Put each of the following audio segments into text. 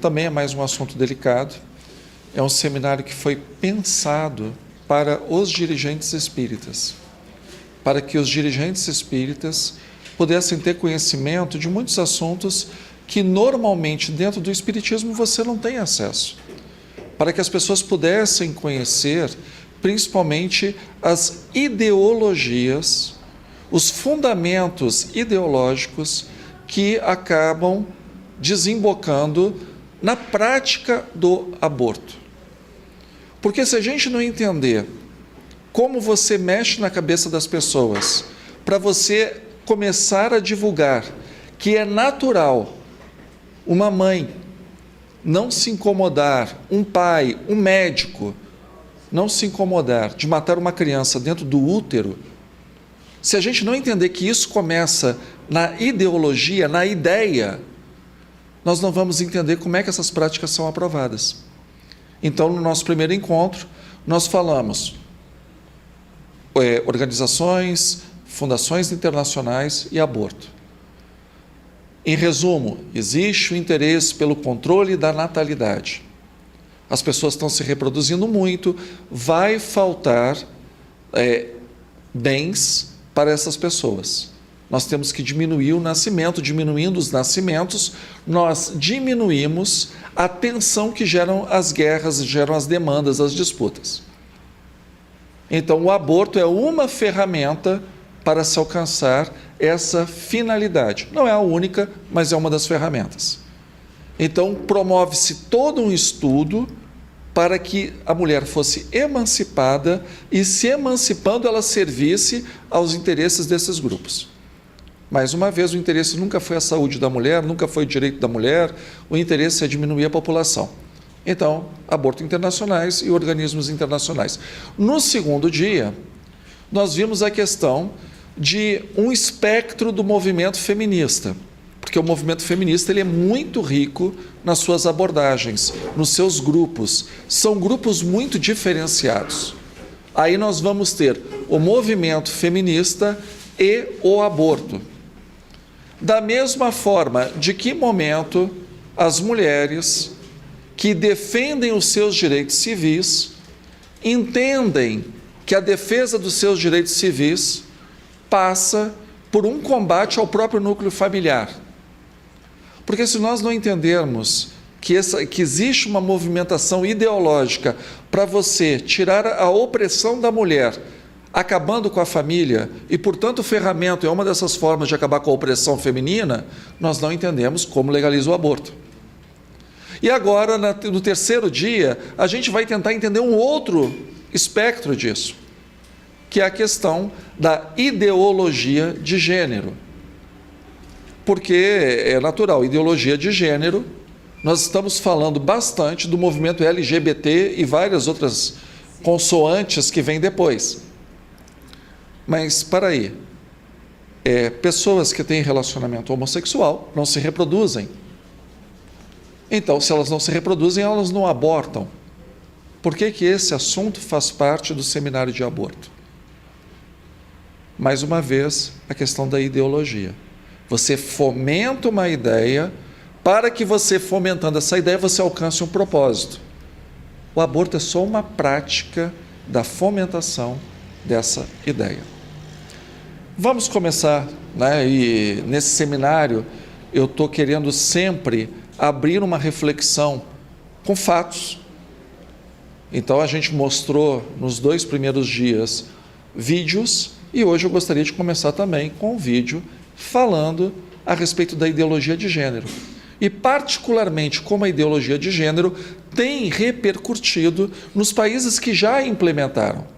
também é mais um assunto delicado. É um seminário que foi pensado para os dirigentes espíritas, para que os dirigentes espíritas pudessem ter conhecimento de muitos assuntos que normalmente dentro do espiritismo você não tem acesso, para que as pessoas pudessem conhecer principalmente as ideologias, os fundamentos ideológicos que acabam desembocando na prática do aborto. Porque se a gente não entender como você mexe na cabeça das pessoas, para você começar a divulgar que é natural uma mãe não se incomodar, um pai, um médico, não se incomodar de matar uma criança dentro do útero, se a gente não entender que isso começa na ideologia, na ideia, nós não vamos entender como é que essas práticas são aprovadas. Então, no nosso primeiro encontro, nós falamos organizações, fundações internacionais e aborto. Em resumo, existe o interesse pelo controle da natalidade. As pessoas estão se reproduzindo muito, vai faltar bens para essas pessoas. Nós temos que diminuir o nascimento, diminuindo os nascimentos, nós diminuímos a tensão que geram as guerras, geram as demandas, as disputas. Então, o aborto é uma ferramenta para se alcançar essa finalidade. Não é a única, mas é uma das ferramentas. Então, promove-se todo um estudo para que a mulher fosse emancipada e, se emancipando, ela servisse aos interesses desses grupos. Mais uma vez, o interesse nunca foi a saúde da mulher, nunca foi o direito da mulher, o interesse é diminuir a população. Então, aborto internacionais e organismos internacionais. No segundo dia, nós vimos a questão de um espectro do movimento feminista, porque o movimento feminista ele é muito rico nas suas abordagens, nos seus grupos. São grupos muito diferenciados. Aí nós vamos ter o movimento feminista e o aborto. Da mesma forma, de que momento as mulheres que defendem os seus direitos civis entendem que a defesa dos seus direitos civis passa por um combate ao próprio núcleo familiar. Porque se nós não entendermos que existe uma movimentação ideológica para você tirar a opressão da mulher, acabando com a família, e, portanto, o ferramenta é uma dessas formas de acabar com a opressão feminina, nós não entendemos como legaliza o aborto. E agora, no terceiro dia, a gente vai tentar entender um outro espectro disso, que é a questão da ideologia de gênero. Porque é natural, ideologia de gênero, nós estamos falando bastante do movimento LGBT e várias outras consoantes que vêm depois. Mas, para aí, pessoas que têm relacionamento homossexual não se reproduzem. Então, se elas não se reproduzem, elas não abortam. Por que que esse assunto faz parte do seminário de aborto? Mais uma vez, a questão da ideologia. Você fomenta uma ideia, para que você, fomentando essa ideia, você alcance um propósito. O aborto é só uma prática da fomentação dessa ideia. Vamos começar, né? E nesse seminário eu estou querendo sempre abrir uma reflexão com fatos. Então a gente mostrou nos 2 primeiros dias vídeos e hoje eu gostaria de começar também com um vídeo falando a respeito da ideologia de gênero. E particularmente como a ideologia de gênero tem repercutido nos países que já implementaram.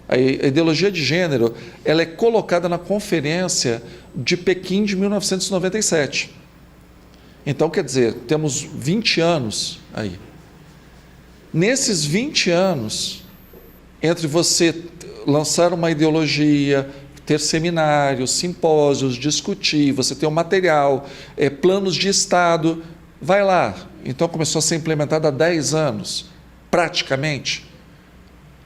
A ideologia de gênero ela é colocada na Conferência de Pequim de 1997. Então, quer dizer, temos 20 anos aí. Nesses 20 anos, entre você lançar uma ideologia, ter seminários, simpósios, discutir, você ter um material, planos de Estado, vai lá. Então, começou a ser implementada há 10 anos, praticamente.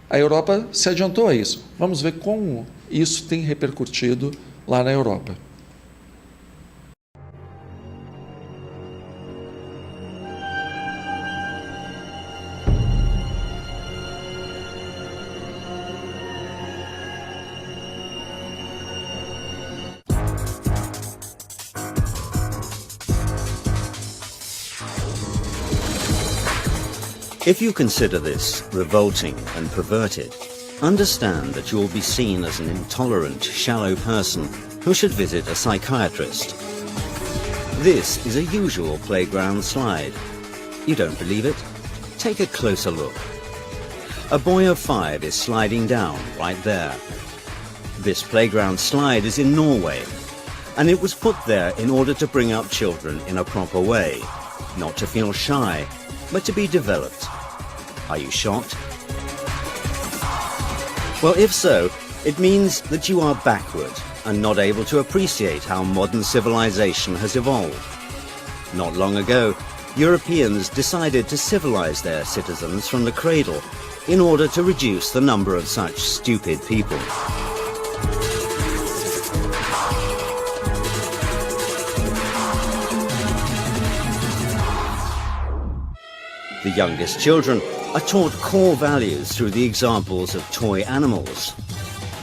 A Europa se adiantou a isso. Vamos ver como isso tem repercutido lá na Europa. If you consider this revolting and perverted, understand that you will be seen as an intolerant, shallow person who should visit a psychiatrist. This is a usual playground slide. You don't believe it? Take a closer look. A boy of 5 is sliding down right there. This playground slide is in Norway, and it was put there in order to bring up children in a proper way, not to feel shy, but to be developed. Are you shocked? Well, if so, it means that you are backward and not able to appreciate how modern civilization has evolved. Not long ago, Europeans decided to civilize their citizens from the cradle in order to reduce the number of such stupid people. The youngest children are taught core values through the examples of toy animals.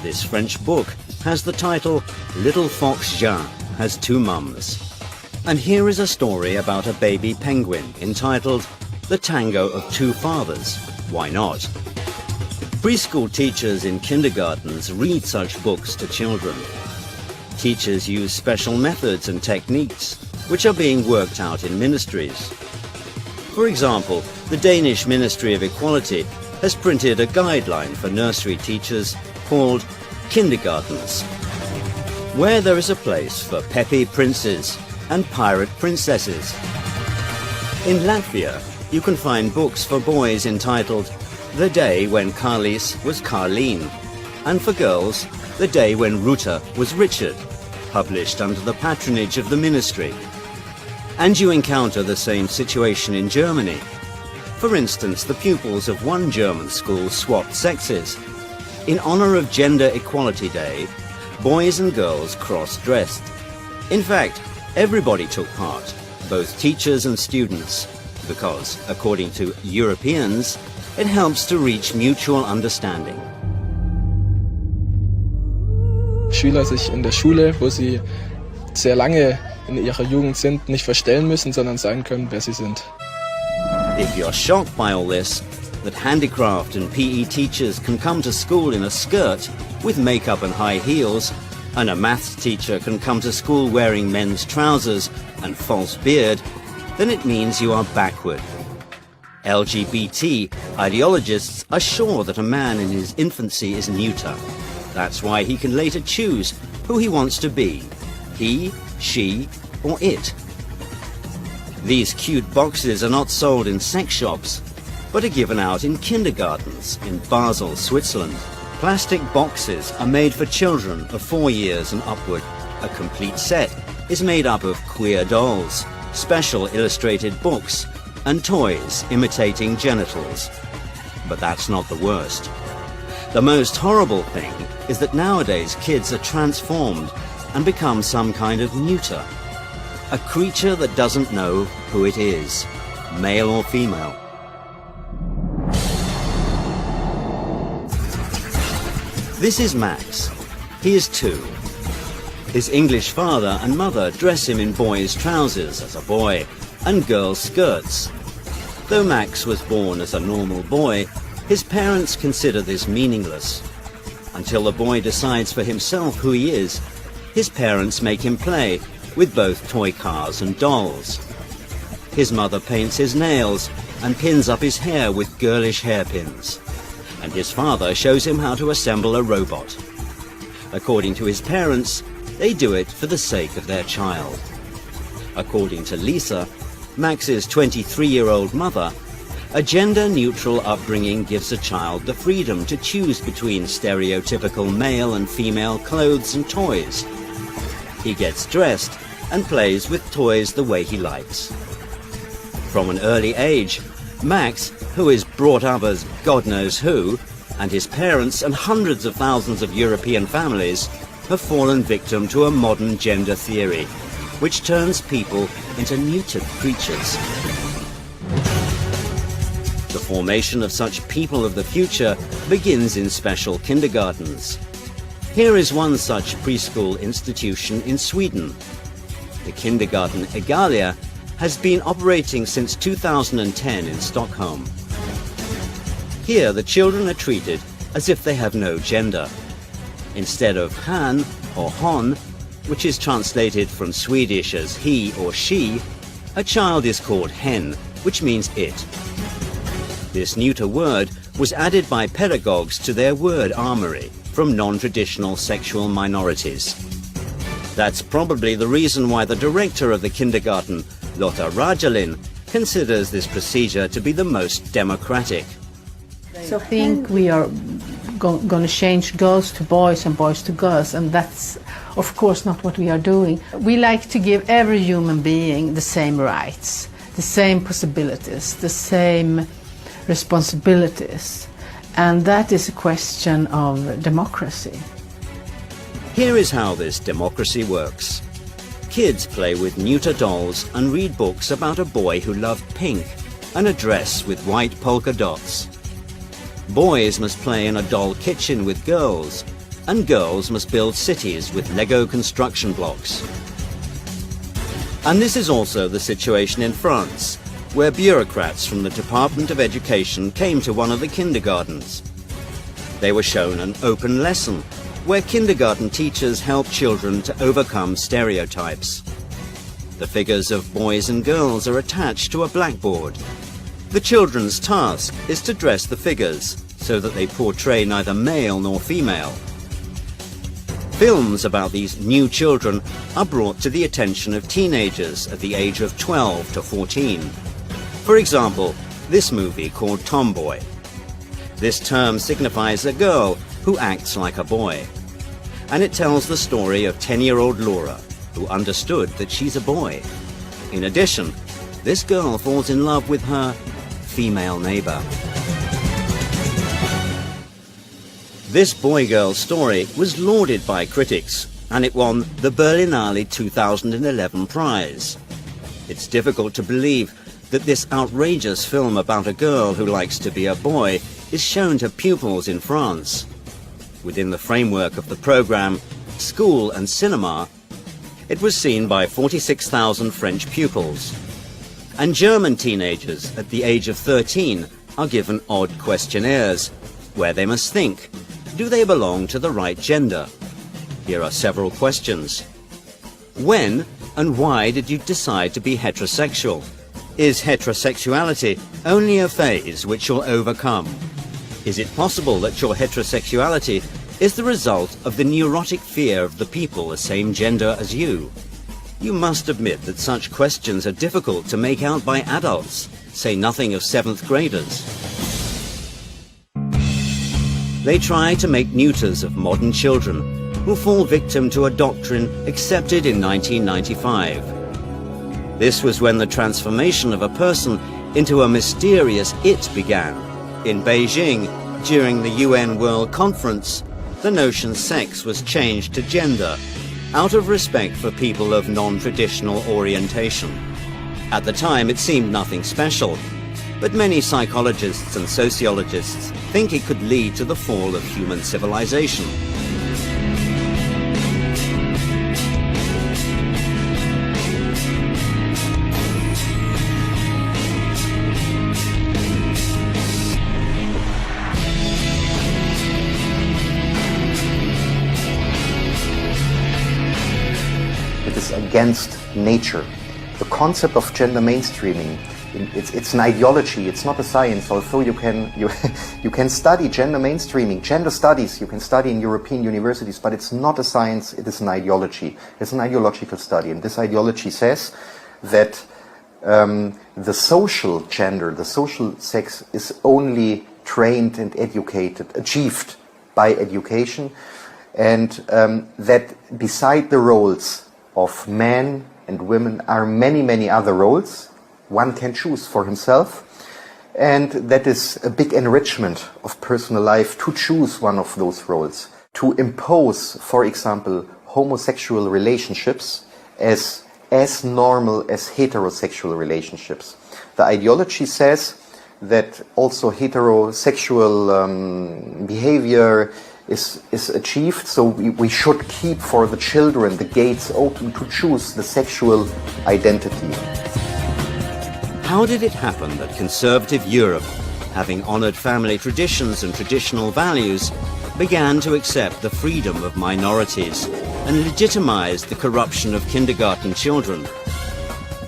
This French book has the title Little Fox Jean Has Two Mums. And here is a story about a baby penguin entitled The Tango of Two Fathers. Why not? Preschool teachers in kindergartens read such books to children. Teachers use special methods and techniques which are being worked out in ministries. For example, the Danish Ministry of Equality has printed a guideline for nursery teachers called Kindergartens, where there is a place for peppy princes and pirate princesses. In Latvia, you can find books for boys entitled The Day When Carlis Was Carleen, and for girls, The Day When Ruta Was Richard, published under the patronage of the ministry. And you encounter the same situation in Germany. For instance, the pupils of one German school swapped sexes. In honor of Gender Equality Day, boys and girls cross-dressed. In fact, everybody took part, both teachers and students, because, according to Europeans, it helps to reach mutual understanding. Schüler sich in der Schule, wo sie sehr lange in ihrer Jugend sind, nicht verstellen müssen, sondern sein können, wer sie sind. If you're shocked by all this, that handicraft and PE teachers can come to school in a skirt with makeup and high heels, and a maths teacher can come to school wearing men's trousers and false beard, then it means you are backward. LGBT ideologists are sure that a man in his infancy is neuter. That's why he can later choose who he wants to be, he, she, or it. These cute boxes are not sold in sex shops, but are given out in kindergartens in Basel, Switzerland. Plastic boxes are made for children of 4 years and upward. A complete set is made up of queer dolls, special illustrated books, and toys imitating genitals. But that's not the worst. The most horrible thing is that nowadays kids are transformed and become some kind of neuter. A creature that doesn't know who it is, male or female. This is Max. He is 2. His English father and mother dress him in boys' trousers as a boy and girls' skirts. Though Max was born as a normal boy, his parents consider this meaningless. Until the boy decides for himself who he is, his parents make him play with both toy cars and dolls. His mother paints his nails and pins up his hair with girlish hairpins. And his father shows him how to assemble a robot. According to his parents, they do it for the sake of their child. According to Lisa, Max's 23-year-old mother, a gender-neutral upbringing gives a child the freedom to choose between stereotypical male and female clothes and toys. He gets dressed and plays with toys the way he likes. From an early age, Max, who is brought up as God knows who, and his parents and hundreds of thousands of European families have fallen victim to a modern gender theory, which turns people into neutered creatures. The formation of such people of the future begins in special kindergartens. Here is one such preschool institution in Sweden. The kindergarten Egalia has been operating since 2010 in Stockholm. Here, the children are treated as if they have no gender. Instead of han or hon, which is translated from Swedish as he or she, a child is called hen, which means it. This neuter word was added by pedagogues to their word armory from non-traditional sexual minorities. That's probably the reason why the director of the kindergarten, Lotta Rajalin, considers this procedure to be the most democratic. So I think we are going to change girls to boys and boys to girls, and that's of course not what we are doing. We like to give every human being the same rights, the same possibilities, the same responsibilities, and that is a question of democracy. Here is how this democracy works. Kids play with neuter dolls and read books about a boy who loved pink and a dress with white polka dots. Boys must play in a doll kitchen with girls, and girls must build cities with Lego construction blocks. And this is also the situation in France, where bureaucrats from the Department of Education came to one of the kindergartens. They were shown an open lesson, where kindergarten teachers help children to overcome stereotypes. The figures of boys and girls are attached to a blackboard. The children's task is to dress the figures so that they portray neither male nor female. Films about these new children are brought to the attention of teenagers at the age of 12 to 14. For example, this movie called Tomboy. This term signifies a girl who acts like a boy. And it tells the story of 10-year-old Laura, who understood that she's a boy. In addition, this girl falls in love with her female neighbor. This boy-girl story was lauded by critics, and it won the Berlinale 2011 prize. It's difficult to believe that this outrageous film about a girl who likes to be a boy is shown to pupils in France. Within the framework of the program School and Cinema, it was seen by 46,000 French pupils. And German teenagers at the age of 13 are given odd questionnaires, where they must think, do they belong to the right gender? Here are several questions. When and why did you decide to be heterosexual? Is heterosexuality only a phase which you'll overcome? Is it possible that your heterosexuality is the result of the neurotic fear of the people the same gender as you? You must admit that such questions are difficult to make out by adults, say nothing of 7th graders. They try to make neuters of modern children who fall victim to a doctrine accepted in 1995. This was when the transformation of a person into a mysterious it began. In Beijing, during the UN World Conference, the notion sex was changed to gender, out of respect for people of non-traditional orientation. At the time, it seemed nothing special, but many psychologists and sociologists think it could lead to the fall of human civilization. Against nature. The concept of gender mainstreaming, it's an ideology, it's not a science, although you can study gender mainstreaming, gender studies, you can study in European universities, but it's not a science, it is an ideology. It's an ideological study, and this ideology says that the social gender, the social sex is only trained and educated, achieved by education, and that beside the roles of men and women are many, many other roles one can choose for himself, and that is a big enrichment of personal life to choose one of those roles. To impose, for example, homosexual relationships as normal as heterosexual relationships. The ideology says that also heterosexual behavior is achieved, so we should keep for the children the gates open to choose the sexual identity. How did it happen that conservative Europe having honoured family traditions and traditional values, began to accept the freedom of minorities and legitimised the corruption of kindergarten children.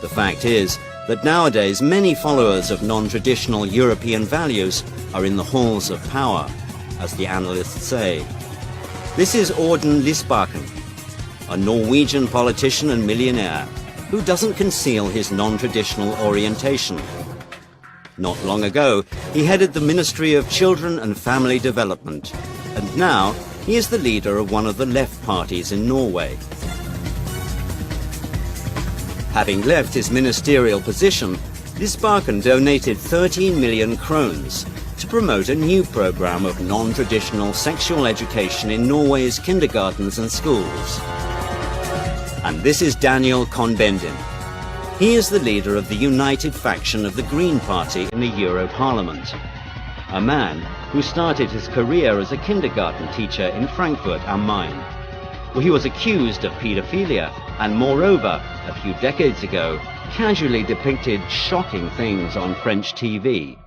The fact is that nowadays many followers of non-traditional European values are in the halls of power, as the analysts say. This is Audun Lysbakken, a Norwegian politician and millionaire who doesn't conceal his non-traditional orientation. Not long ago, he headed the Ministry of Children and Family Development, and now he is the leader of one of the left parties in Norway. Having left his ministerial position, Lysbakken donated 13 million krones to promote a new program of non-traditional sexual education in Norway's kindergartens and schools. And this is Daniel Cohn-Bendit. He is the leader of the united faction of the Green Party in the Euro Parliament, a man who started his career as a kindergarten teacher in Frankfurt am Main, where he was accused of paedophilia and, moreover, a few decades ago, casually depicted shocking things on French TV.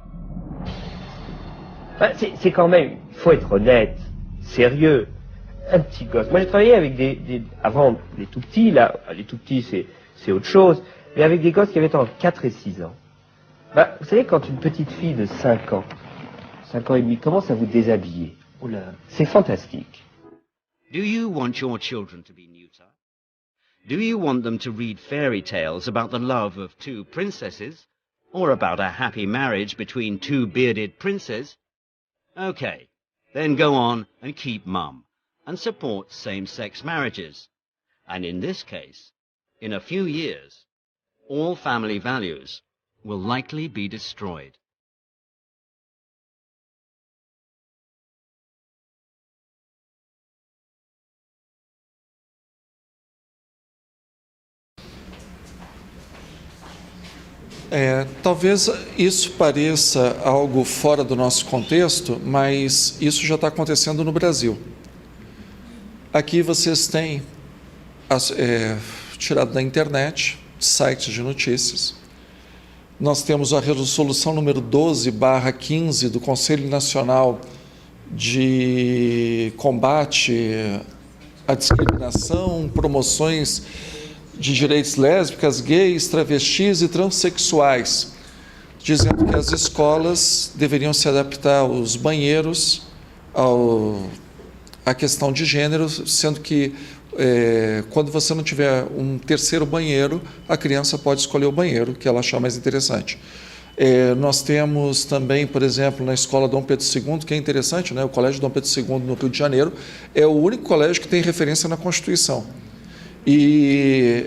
C'est quand même, il faut être honnête, sérieux, un petit gosse. Moi j'ai travaillé avec avant les tout petits, là, les tout petits c'est autre chose, mais avec des gosses qui avaient entre 4 et 6 ans. Vous savez, quand une petite fille de 5 ans et demi commence à vous déshabiller, c'est fantastique. Do you want your children to be neuter? Do you want them to read fairy tales about the love of 2 princesses? Or about a happy marriage between 2 bearded princes? Okay, then go on and keep mum, and support same-sex marriages. And in this case, in a few years, all family values will likely be destroyed. Talvez isso pareça algo fora do nosso contexto, mas isso já está acontecendo no Brasil. Aqui vocês têm tirado da internet, sites de notícias. Nós temos a resolução número 12/15 do Conselho Nacional de Combate à Discriminação, Promoções de Direitos Lésbicas, gays, travestis e transexuais, dizendo que as escolas deveriam se adaptar aos banheiros, à questão de gênero, sendo que quando você não tiver um terceiro banheiro, a criança pode escolher o banheiro que ela achar mais interessante. Nós temos também, por exemplo, na Escola Dom Pedro II, que é interessante, né? O Colégio Dom Pedro II no Rio de Janeiro é o único colégio que tem referência na Constituição. E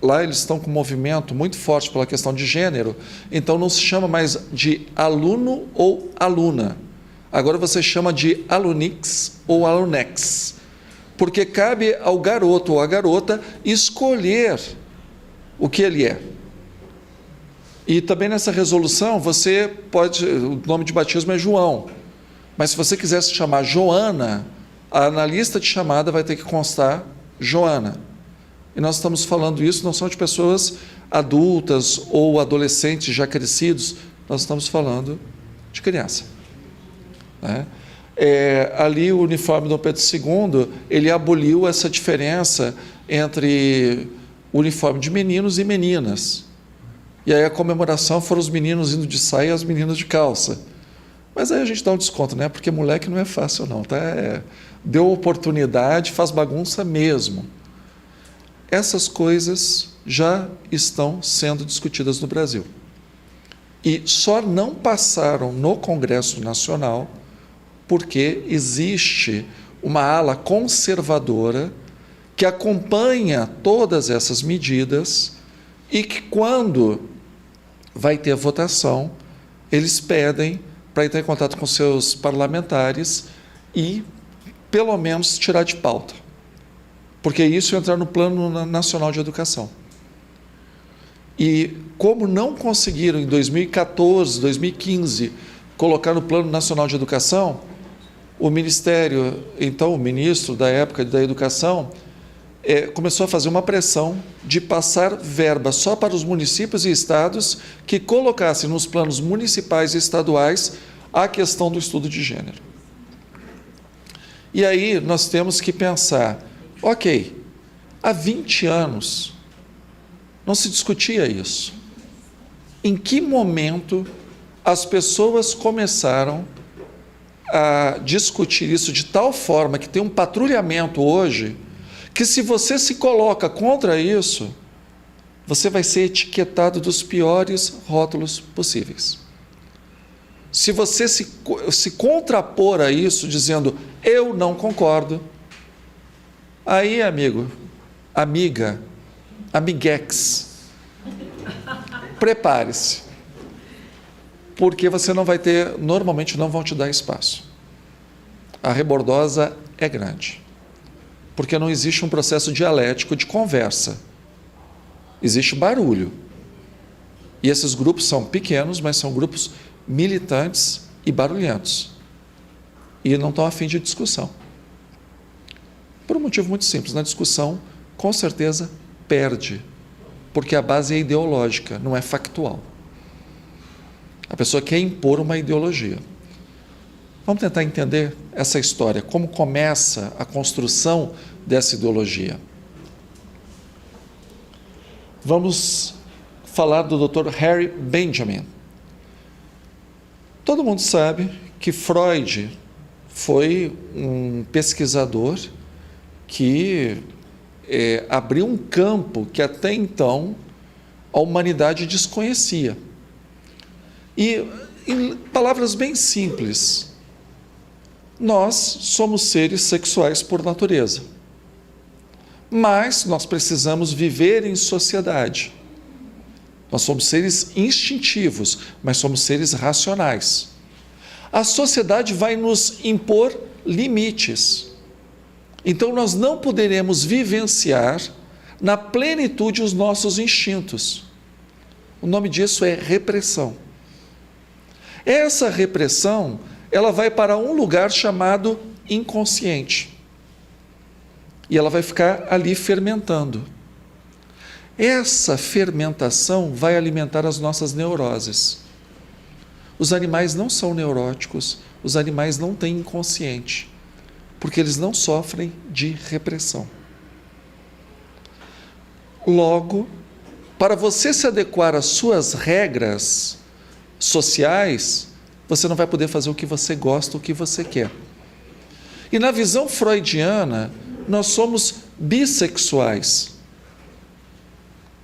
lá eles estão com um movimento muito forte pela questão de gênero, então não se chama mais de aluno ou aluna. Agora você chama de alunix ou alunex, porque cabe ao garoto ou à garota escolher o que ele é. E também nessa resolução você pode, o nome de batismo é João, mas se você quiser se chamar Joana, na lista de chamada vai ter que constar Joana. E nós estamos falando isso não são de pessoas adultas ou adolescentes já crescidos, nós estamos falando de criança, né? Ali o uniforme do Dom Pedro II, ele aboliu essa diferença entre o uniforme de meninos e meninas. E aí a comemoração foram os meninos indo de saia e as meninas de calça. Mas aí a gente dá um desconto, né? Porque moleque não é fácil não, tá? Deu oportunidade, faz bagunça mesmo. Essas coisas já estão sendo discutidas no Brasil. E só não passaram no Congresso Nacional porque existe uma ala conservadora que acompanha todas essas medidas e que, quando vai ter votação, eles pedem para entrar em contato com seus parlamentares e, pelo menos, tirar de pauta. Porque isso entrar no Plano Nacional de Educação. E como não conseguiram, em 2014, 2015, colocar no Plano Nacional de Educação, o Ministério, então o ministro da época da Educação, começou a fazer uma pressão de passar verba só para os municípios e estados que colocassem nos planos municipais e estaduais a questão do estudo de gênero. E aí nós temos que pensar, ok, há 20 anos não se discutia isso. Em que momento as pessoas começaram a discutir isso de tal forma que tem um patrulhamento hoje, que se você se coloca contra isso, você vai ser etiquetado dos piores rótulos possíveis. Se você se contrapor a isso, dizendo, eu não concordo, aí, amigo, amiga, amiguex, prepare-se, porque você não vai ter, normalmente não vão te dar espaço. A rebordosa é grande, porque não existe um processo dialético de conversa, existe barulho. E esses grupos são pequenos, mas são grupos militantes e barulhentos, e não estão a fim de discussão. Por um motivo muito simples, na discussão, com certeza, perde, porque a base é ideológica, não é factual. A pessoa quer impor uma ideologia. Vamos tentar entender essa história, como começa a construção dessa ideologia. Vamos falar do Dr. Harry Benjamin. Todo mundo sabe que Freud foi um pesquisador que abriu um campo que até então a humanidade desconhecia. E, em palavras bem simples, nós somos seres sexuais por natureza, mas nós precisamos viver em sociedade. Nós somos seres instintivos, mas somos seres racionais. A sociedade vai nos impor limites. Então, nós não poderemos vivenciar na plenitude os nossos instintos. O nome disso é repressão. Essa repressão, ela vai para um lugar chamado inconsciente. E ela vai ficar ali fermentando. Essa fermentação vai alimentar as nossas neuroses. Os animais não são neuróticos, os animais não têm inconsciente, porque eles não sofrem de repressão. Logo, para você se adequar às suas regras sociais, você não vai poder fazer o que você gosta, o que você quer. E na visão freudiana, nós somos bissexuais,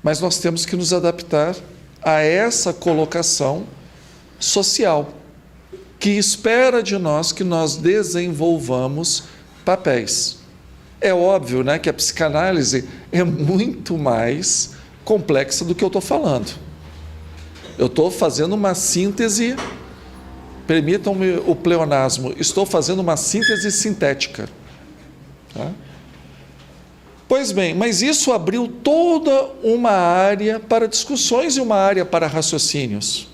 mas nós temos que nos adaptar a essa colocação social, que espera de nós que nós desenvolvamos papéis. É óbvio, né, que a psicanálise é muito mais complexa do que eu estou falando. Eu estou fazendo uma síntese, permitam-me o pleonasmo, estou fazendo uma síntese sintética. Tá? Pois bem, mas isso abriu toda uma área para discussões e uma área para raciocínios.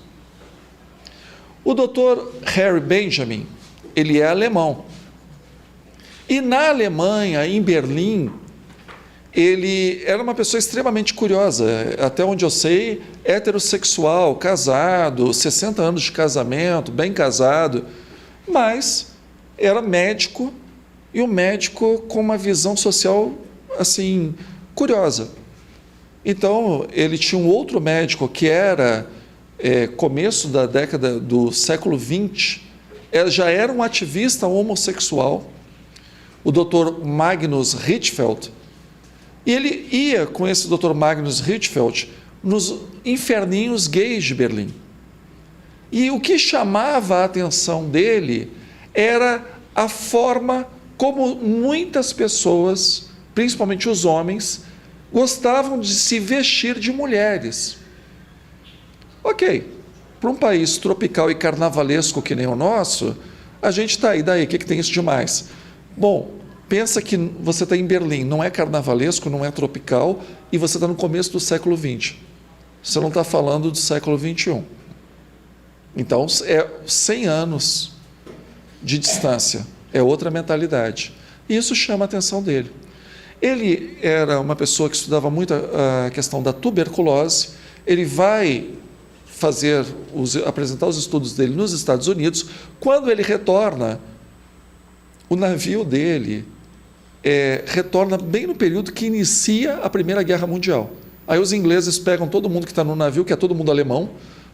O Dr. Harry Benjamin, ele é alemão. E na Alemanha, em Berlim, ele era uma pessoa extremamente curiosa, até onde eu sei, heterossexual, casado, 60 anos de casamento, bem casado, mas era médico, e um médico com uma visão social, assim, curiosa. Então, ele tinha um outro médico que era, começo da década do século XX, já era um ativista homossexual, o Dr. Magnus Hirschfeld, e ele ia com esse Dr. Magnus Hirschfeld nos inferninhos gays de Berlim. E o que chamava a atenção dele era a forma como muitas pessoas, principalmente os homens, gostavam de se vestir de mulheres. Ok, para um país tropical e carnavalesco que nem o nosso, a gente está aí, daí, o que tem isso de mais? Bom, pensa que você está em Berlim, não é carnavalesco, não é tropical, e você está no começo do século XX. Você não está falando do século XXI. Então, é 100 anos de distância, é outra mentalidade. E isso chama a atenção dele. Ele era uma pessoa que estudava muito a questão da tuberculose. Ele vai apresentar os estudos dele nos Estados Unidos. Quando ele retorna, o navio dele retorna bem no período que inicia a Primeira Guerra Mundial. Aí os ingleses pegam todo mundo que está no navio, que é todo mundo alemão,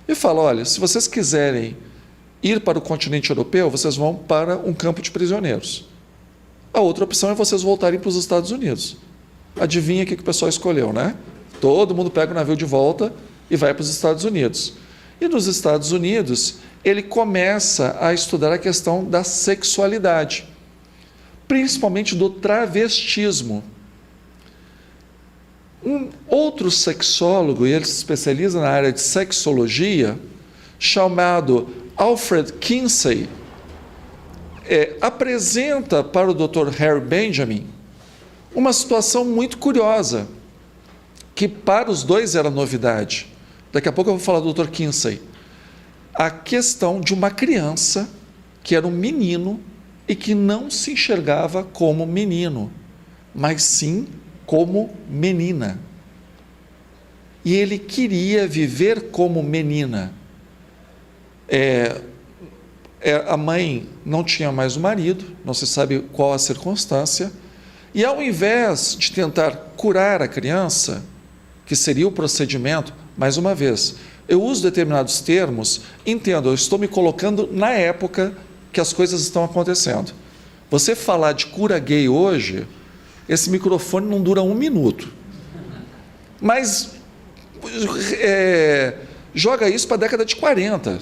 e falam: olha, se vocês quiserem ir para o continente europeu, vocês vão para um campo de prisioneiros. A outra opção é vocês voltarem para os Estados Unidos. Adivinha o que o pessoal escolheu, né? Todo mundo pega o navio de volta e vai para os Estados Unidos. E nos Estados Unidos, ele começa a estudar a questão da sexualidade, principalmente do travestismo. Um outro sexólogo, e ele se especializa na área de sexologia, chamado Alfred Kinsey, apresenta para o Dr. Harry Benjamin uma situação muito curiosa, que para os dois era novidade. Daqui a pouco eu vou falar do Dr. Kinsey. A questão de uma criança que era um menino e que não se enxergava como menino, mas sim como menina. E ele queria viver como menina. A mãe não tinha mais o marido, não se sabe qual a circunstância, e ao invés de tentar curar a criança, que seria o procedimento, mais uma vez, eu uso determinados termos, entendo, eu estou me colocando na época que as coisas estão acontecendo. Você falar de cura gay hoje, esse microfone não dura 1 minuto. Mas joga isso para a década de 40.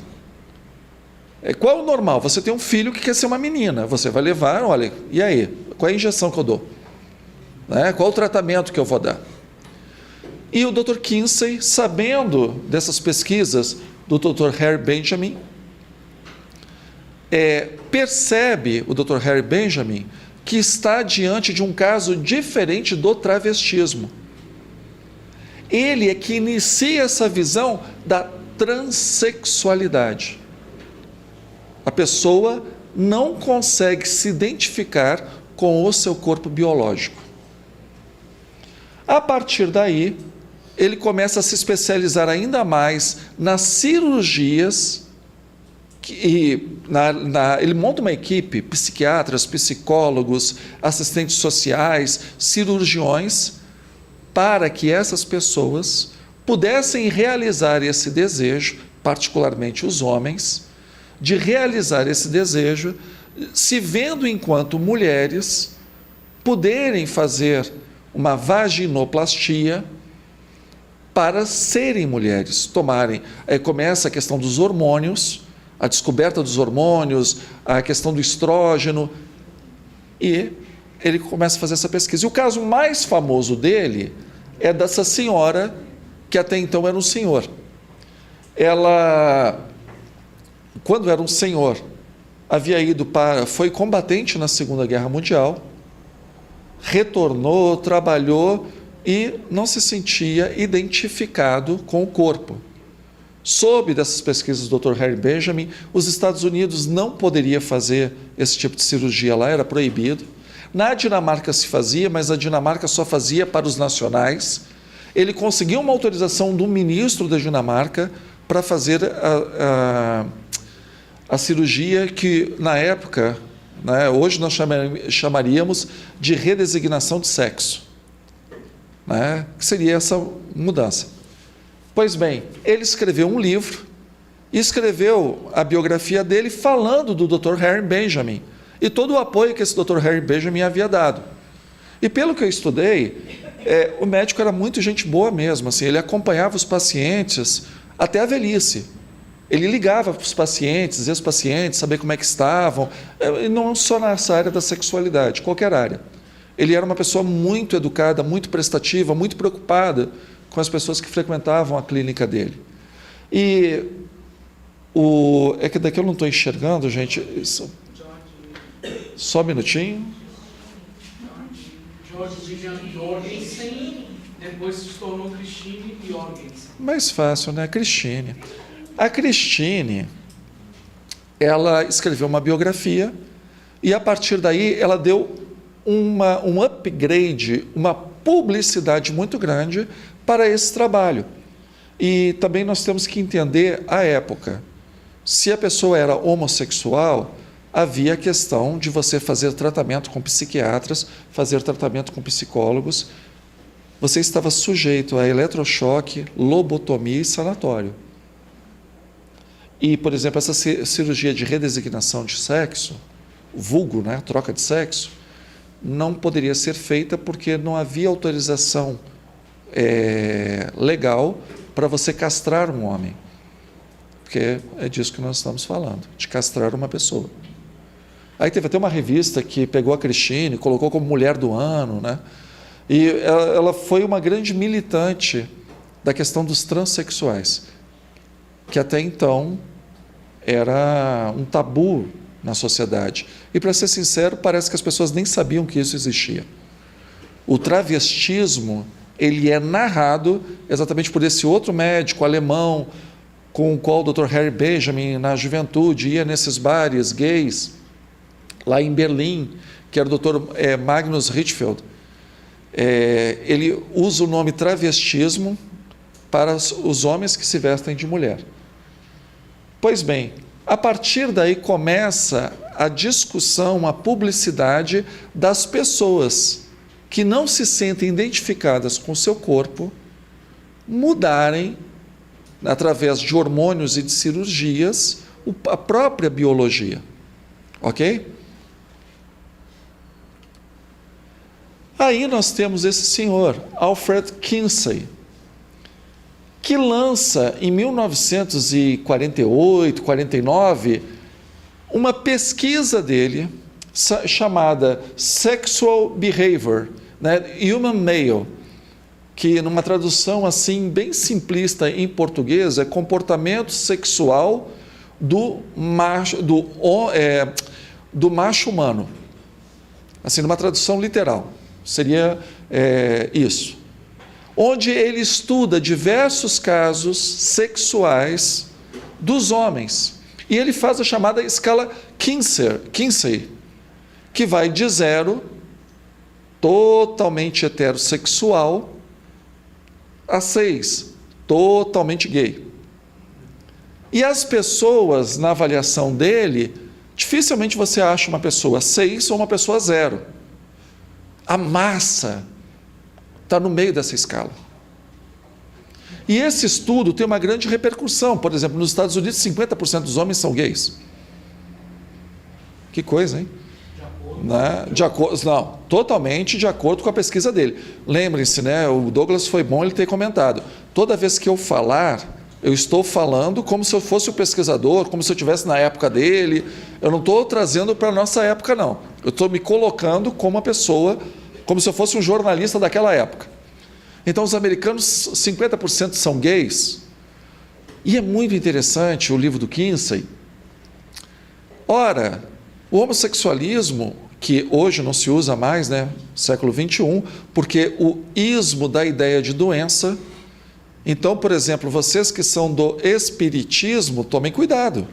Qual é o normal? Você tem um filho que quer ser uma menina, você vai levar, olha, e aí? Qual é a injeção que eu dou? Qual o tratamento que eu vou dar? E o Dr. Kinsey, sabendo dessas pesquisas do Dr. Harry Benjamin, percebe o Dr. Harry Benjamin que está diante de um caso diferente do travestismo. Ele é que inicia essa visão da transexualidade. A pessoa não consegue se identificar com o seu corpo biológico. A partir daí, ele começa a se especializar ainda mais nas cirurgias, ele monta uma equipe, psiquiatras, psicólogos, assistentes sociais, cirurgiões, para que essas pessoas pudessem realizar esse desejo, particularmente os homens, de realizar esse desejo, se vendo enquanto mulheres, poderem fazer uma vaginoplastia para serem mulheres, começa a questão dos hormônios, a descoberta dos hormônios, a questão do estrógeno, e ele começa a fazer essa pesquisa. E o caso mais famoso dele é dessa senhora, que até então era um senhor. Ela, quando era um senhor, foi combatente na Segunda Guerra Mundial, retornou, trabalhou e não se sentia identificado com o corpo. Soube dessas pesquisas do Dr. Harry Benjamin, os Estados Unidos não poderia fazer esse tipo de cirurgia lá, era proibido. Na Dinamarca se fazia, mas a Dinamarca só fazia para os nacionais. Ele conseguiu uma autorização do ministro da Dinamarca para fazer a cirurgia que, na época, hoje nós chamaríamos de redesignação de sexo, que seria essa mudança. Pois bem, ele escreveu um livro, e escreveu a biografia dele falando do Dr. Harry Benjamin, e todo o apoio que esse Dr. Harry Benjamin havia dado. E pelo que eu estudei, o médico era muito gente boa mesmo, assim, ele acompanhava os pacientes até a velhice. Ele ligava para os pacientes, ex-pacientes, saber como é que estavam, e não só nessa área da sexualidade, qualquer área. Ele era uma pessoa muito educada, muito prestativa, muito preocupada com as pessoas que frequentavam a clínica dele. E é que daqui eu não estou enxergando, gente. Só um minutinho. George William Jorgensen, depois se tornou Christine Jorgensen. Mais fácil, né? Christine. A Christine, ela escreveu uma biografia e, a partir daí, ela deu um upgrade, uma publicidade muito grande para esse trabalho. E também nós temos que entender a época. Se a pessoa era homossexual, havia a questão de você fazer tratamento com psiquiatras, fazer tratamento com psicólogos. Você estava sujeito a eletrochoque, lobotomia e sanatório. E, por exemplo, essa cirurgia de redesignação de sexo, vulgo, né, troca de sexo, não poderia ser feita porque não havia autorização legal para você castrar um homem. Porque é disso que nós estamos falando, de castrar uma pessoa. Aí teve até uma revista que pegou a Christine, colocou como mulher do ano, né? E ela foi uma grande militante da questão dos transexuais, que até então era um tabu na sociedade. E, para ser sincero, parece que as pessoas nem sabiam que isso existia. O travestismo, ele é narrado exatamente por esse outro médico alemão, com o qual o Dr. Harry Benjamin, na juventude, ia nesses bares gays, lá em Berlim, que era o Dr. Magnus Hirschfeld. Ele usa o nome travestismo para os homens que se vestem de mulher. Pois bem, a partir daí começa a discussão, a publicidade das pessoas que não se sentem identificadas com o seu corpo, mudarem, através de hormônios e de cirurgias, a própria biologia. Ok? Aí nós temos esse senhor, Alfred Kinsey, que lança em 1948, 49, uma pesquisa dele chamada Sexual Behavior, né, Human Male, que numa tradução assim bem simplista em português é comportamento sexual do macho humano. Assim, numa tradução literal, seria isso. Onde ele estuda diversos casos sexuais dos homens. E ele faz a chamada escala Kinsey, que vai de 0, totalmente heterossexual, a 6, totalmente gay. E as pessoas, na avaliação dele, dificilmente você acha uma pessoa 6 ou uma pessoa 0. A massa está no meio dessa escala. E esse estudo tem uma grande repercussão. Por exemplo, nos Estados Unidos, 50% dos homens são gays. Que coisa, hein? Não, totalmente de acordo com a pesquisa dele. Lembrem-se, né? O Douglas foi bom ele ter comentado. Toda vez que eu falar, eu estou falando como se eu fosse o pesquisador, como se eu estivesse na época dele. Eu não estou trazendo para a nossa época, não. Eu estou me colocando como uma pessoa, como se eu fosse um jornalista daquela época. Então, os americanos, 50% são gays. E é muito interessante o livro do Kinsey. Ora, o homossexualismo, que hoje não se usa mais, né, século XXI, porque o ismo da ideia de doença. Então, por exemplo, vocês que são do espiritismo, tomem cuidado.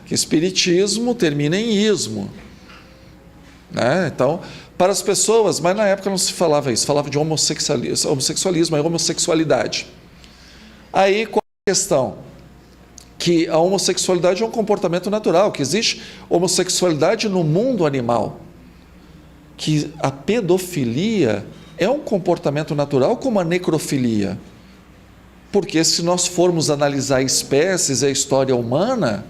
Que espiritismo termina em ismo. Né? Então, para as pessoas, mas na época não se falava isso, falava de homossexualismo, homossexualidade. Aí, qual é a questão? Que a homossexualidade é um comportamento natural, que existe homossexualidade no mundo animal, que a pedofilia é um comportamento natural como a necrofilia, porque se nós formos analisar espécies e a história humana,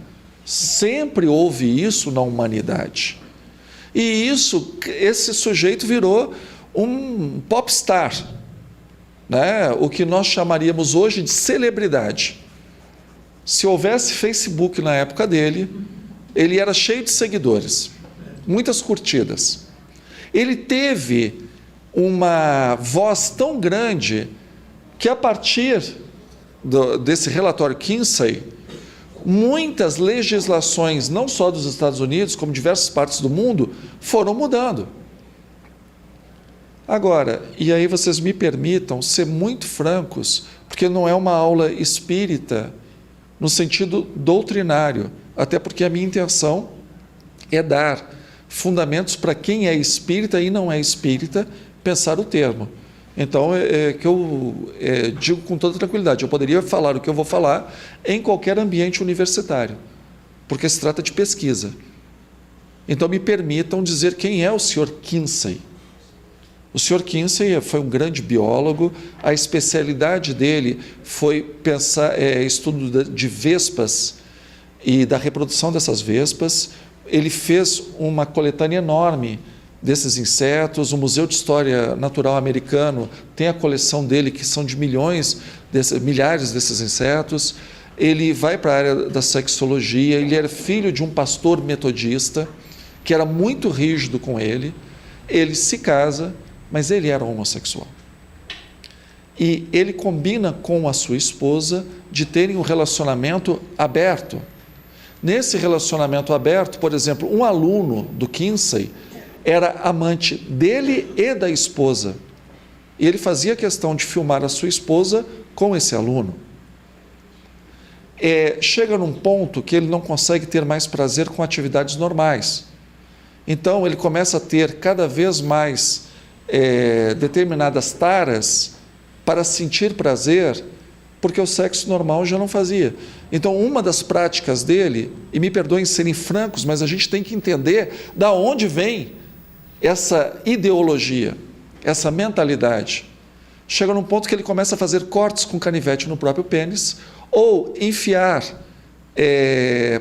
sempre houve isso na humanidade. E esse sujeito virou um popstar, né? O que nós chamaríamos hoje de celebridade. Se houvesse Facebook na época dele, ele era cheio de seguidores, muitas curtidas. Ele teve uma voz tão grande que, a partir desse relatório Kinsey, muitas legislações, não só dos Estados Unidos, como diversas partes do mundo, foram mudando. Agora, e aí vocês me permitam ser muito francos, porque não é uma aula espírita no sentido doutrinário, até porque a minha intenção é dar fundamentos para quem é espírita e não é espírita pensar o termo. Então, é que eu digo com toda tranquilidade, eu poderia falar o que eu vou falar em qualquer ambiente universitário, porque se trata de pesquisa. Então, me permitam dizer quem é o Sr. Kinsey. O Sr. Kinsey foi um grande biólogo, a especialidade dele foi pensar estudo de vespas e da reprodução dessas vespas. Ele fez uma coletânea enorme desses insetos. O Museu de História Natural americano tem a coleção dele, que são de milhares desses insetos. Ele vai para a área da sexologia, ele era filho de um pastor metodista, que era muito rígido com ele. Ele se casa, mas ele era homossexual. E ele combina com a sua esposa de terem um relacionamento aberto. Nesse relacionamento aberto, por exemplo, um aluno do Kinsey era amante dele e da esposa. E ele fazia questão de filmar a sua esposa com esse aluno. Chega num ponto que ele não consegue ter mais prazer com atividades normais. Então, ele começa a ter cada vez mais determinadas taras para sentir prazer, porque o sexo normal já não fazia. Então, uma das práticas dele, e me perdoem serem francos, mas a gente tem que entender da onde vem essa ideologia, essa mentalidade. Chega num ponto que ele começa a fazer cortes com canivete no próprio pênis, ou enfiar,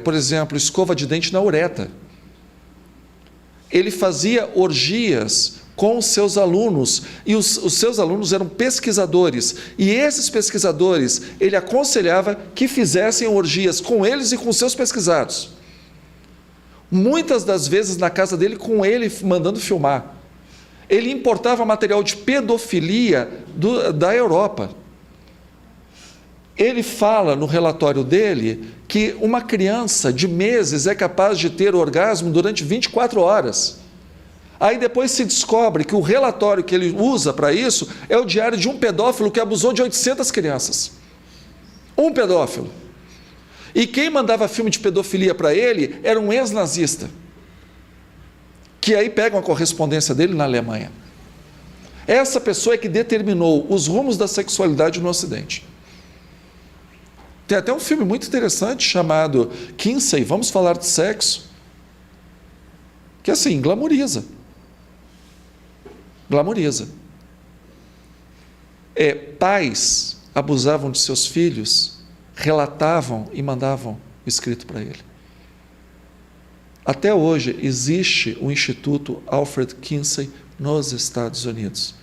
por exemplo, escova de dente na uretra. Ele fazia orgias com os seus alunos, e os seus alunos eram pesquisadores, e esses pesquisadores, ele aconselhava que fizessem orgias com eles e com seus pesquisados. Muitas das vezes na casa dele, com ele mandando filmar. Ele importava material de pedofilia da Europa. Ele fala no relatório dele que uma criança de meses é capaz de ter orgasmo durante 24 horas. Aí depois se descobre que o relatório que ele usa para isso é o diário de um pedófilo que abusou de 800 crianças. Um pedófilo. E quem mandava filme de pedofilia para ele era um ex-nazista, que aí pega uma correspondência dele na Alemanha. Essa pessoa é que determinou os rumos da sexualidade no Ocidente. Tem até um filme muito interessante chamado Kinsey, Vamos Falar de Sexo, que assim, glamoriza. Glamoriza. Pais abusavam de seus filhos, relatavam e mandavam escrito para ele. Até hoje existe o Instituto Alfred Kinsey nos Estados Unidos.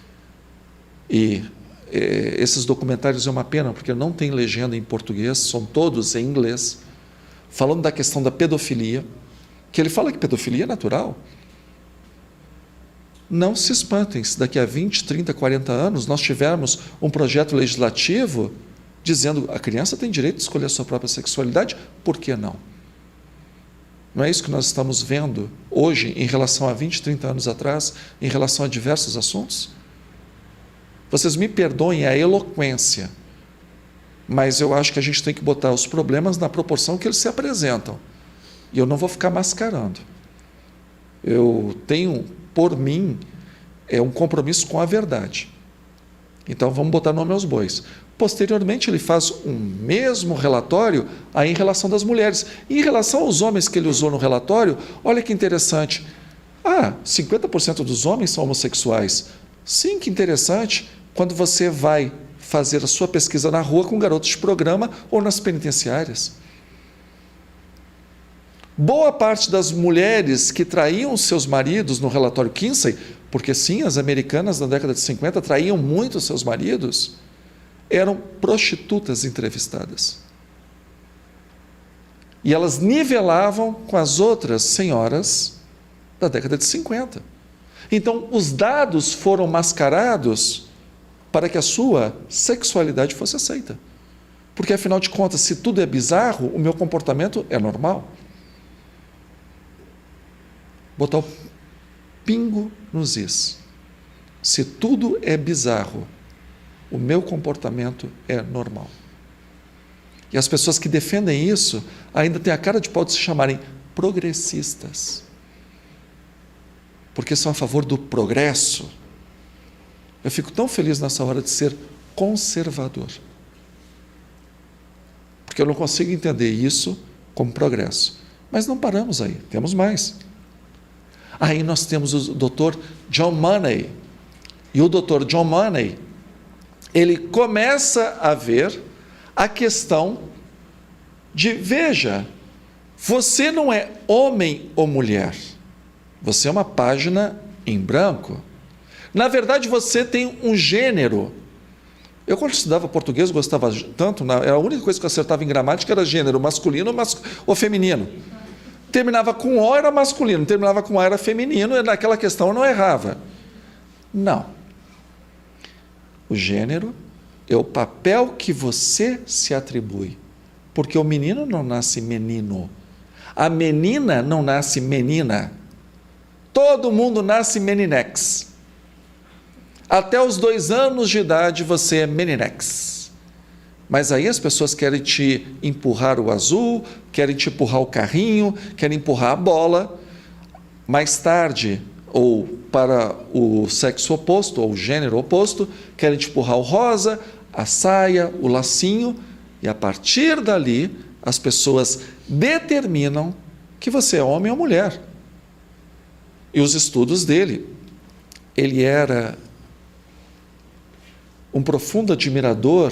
E esses documentários é uma pena, porque não tem legenda em português, são todos em inglês, falando da questão da pedofilia, que ele fala que pedofilia é natural. Não se espantem se daqui a 20, 30, 40 anos nós tivermos um projeto legislativo dizendo que a criança tem direito de escolher a sua própria sexualidade, por que não? Não é isso que nós estamos vendo hoje em relação a 20, 30 anos atrás, em relação a diversos assuntos? Vocês me perdoem a eloquência, mas eu acho que a gente tem que botar os problemas na proporção que eles se apresentam. E eu não vou ficar mascarando. Eu tenho, por mim, um compromisso com a verdade. Então vamos botar nome aos bois. Posteriormente, ele faz um mesmo relatório aí em relação das mulheres. E em relação aos homens que ele usou no relatório, olha que interessante. 50% dos homens são homossexuais. Sim, que interessante. Quando você vai fazer a sua pesquisa na rua com garotos de programa ou nas penitenciárias. Boa parte das mulheres que traíam seus maridos no relatório Kinsey, porque sim, as americanas na década de 50 traíam muito seus maridos, eram prostitutas entrevistadas. E elas nivelavam com as outras senhoras da década de 50. Então, os dados foram mascarados para que a sua sexualidade fosse aceita. Porque, afinal de contas, se tudo é bizarro, o meu comportamento é normal. Botar o pingo nos is. Se tudo é bizarro, o meu comportamento é normal. E as pessoas que defendem isso ainda têm a cara de pau de se chamarem progressistas. porque são a favor do progresso. Eu fico tão feliz nessa hora de ser conservador, porque eu não consigo entender isso como progresso. Mas não paramos aí, temos mais. Aí nós temos o Dr. John Money. E o Dr. John Money, ele começa a ver a questão de, veja, você não é homem ou mulher, você é uma página em branco. Na verdade, você tem um gênero. Eu, quando estudava português, gostava tanto, a única coisa que eu acertava em gramática era gênero, masculino ou feminino. Terminava com O era masculino, terminava com A era feminino, e naquela questão eu não errava. Não. O gênero é o papel que você se atribui, porque o menino não nasce menino, a menina não nasce menina, todo mundo nasce meninex. Até os 2 anos de idade você é meninex. Mas aí as pessoas querem te empurrar o azul, querem te empurrar o carrinho, querem empurrar a bola. Mais tarde, ou para o sexo oposto, ou o gênero oposto, querem te empurrar o rosa, a saia, o lacinho, e a partir dali as pessoas determinam que você é homem ou mulher. E os estudos dele, ele era um profundo admirador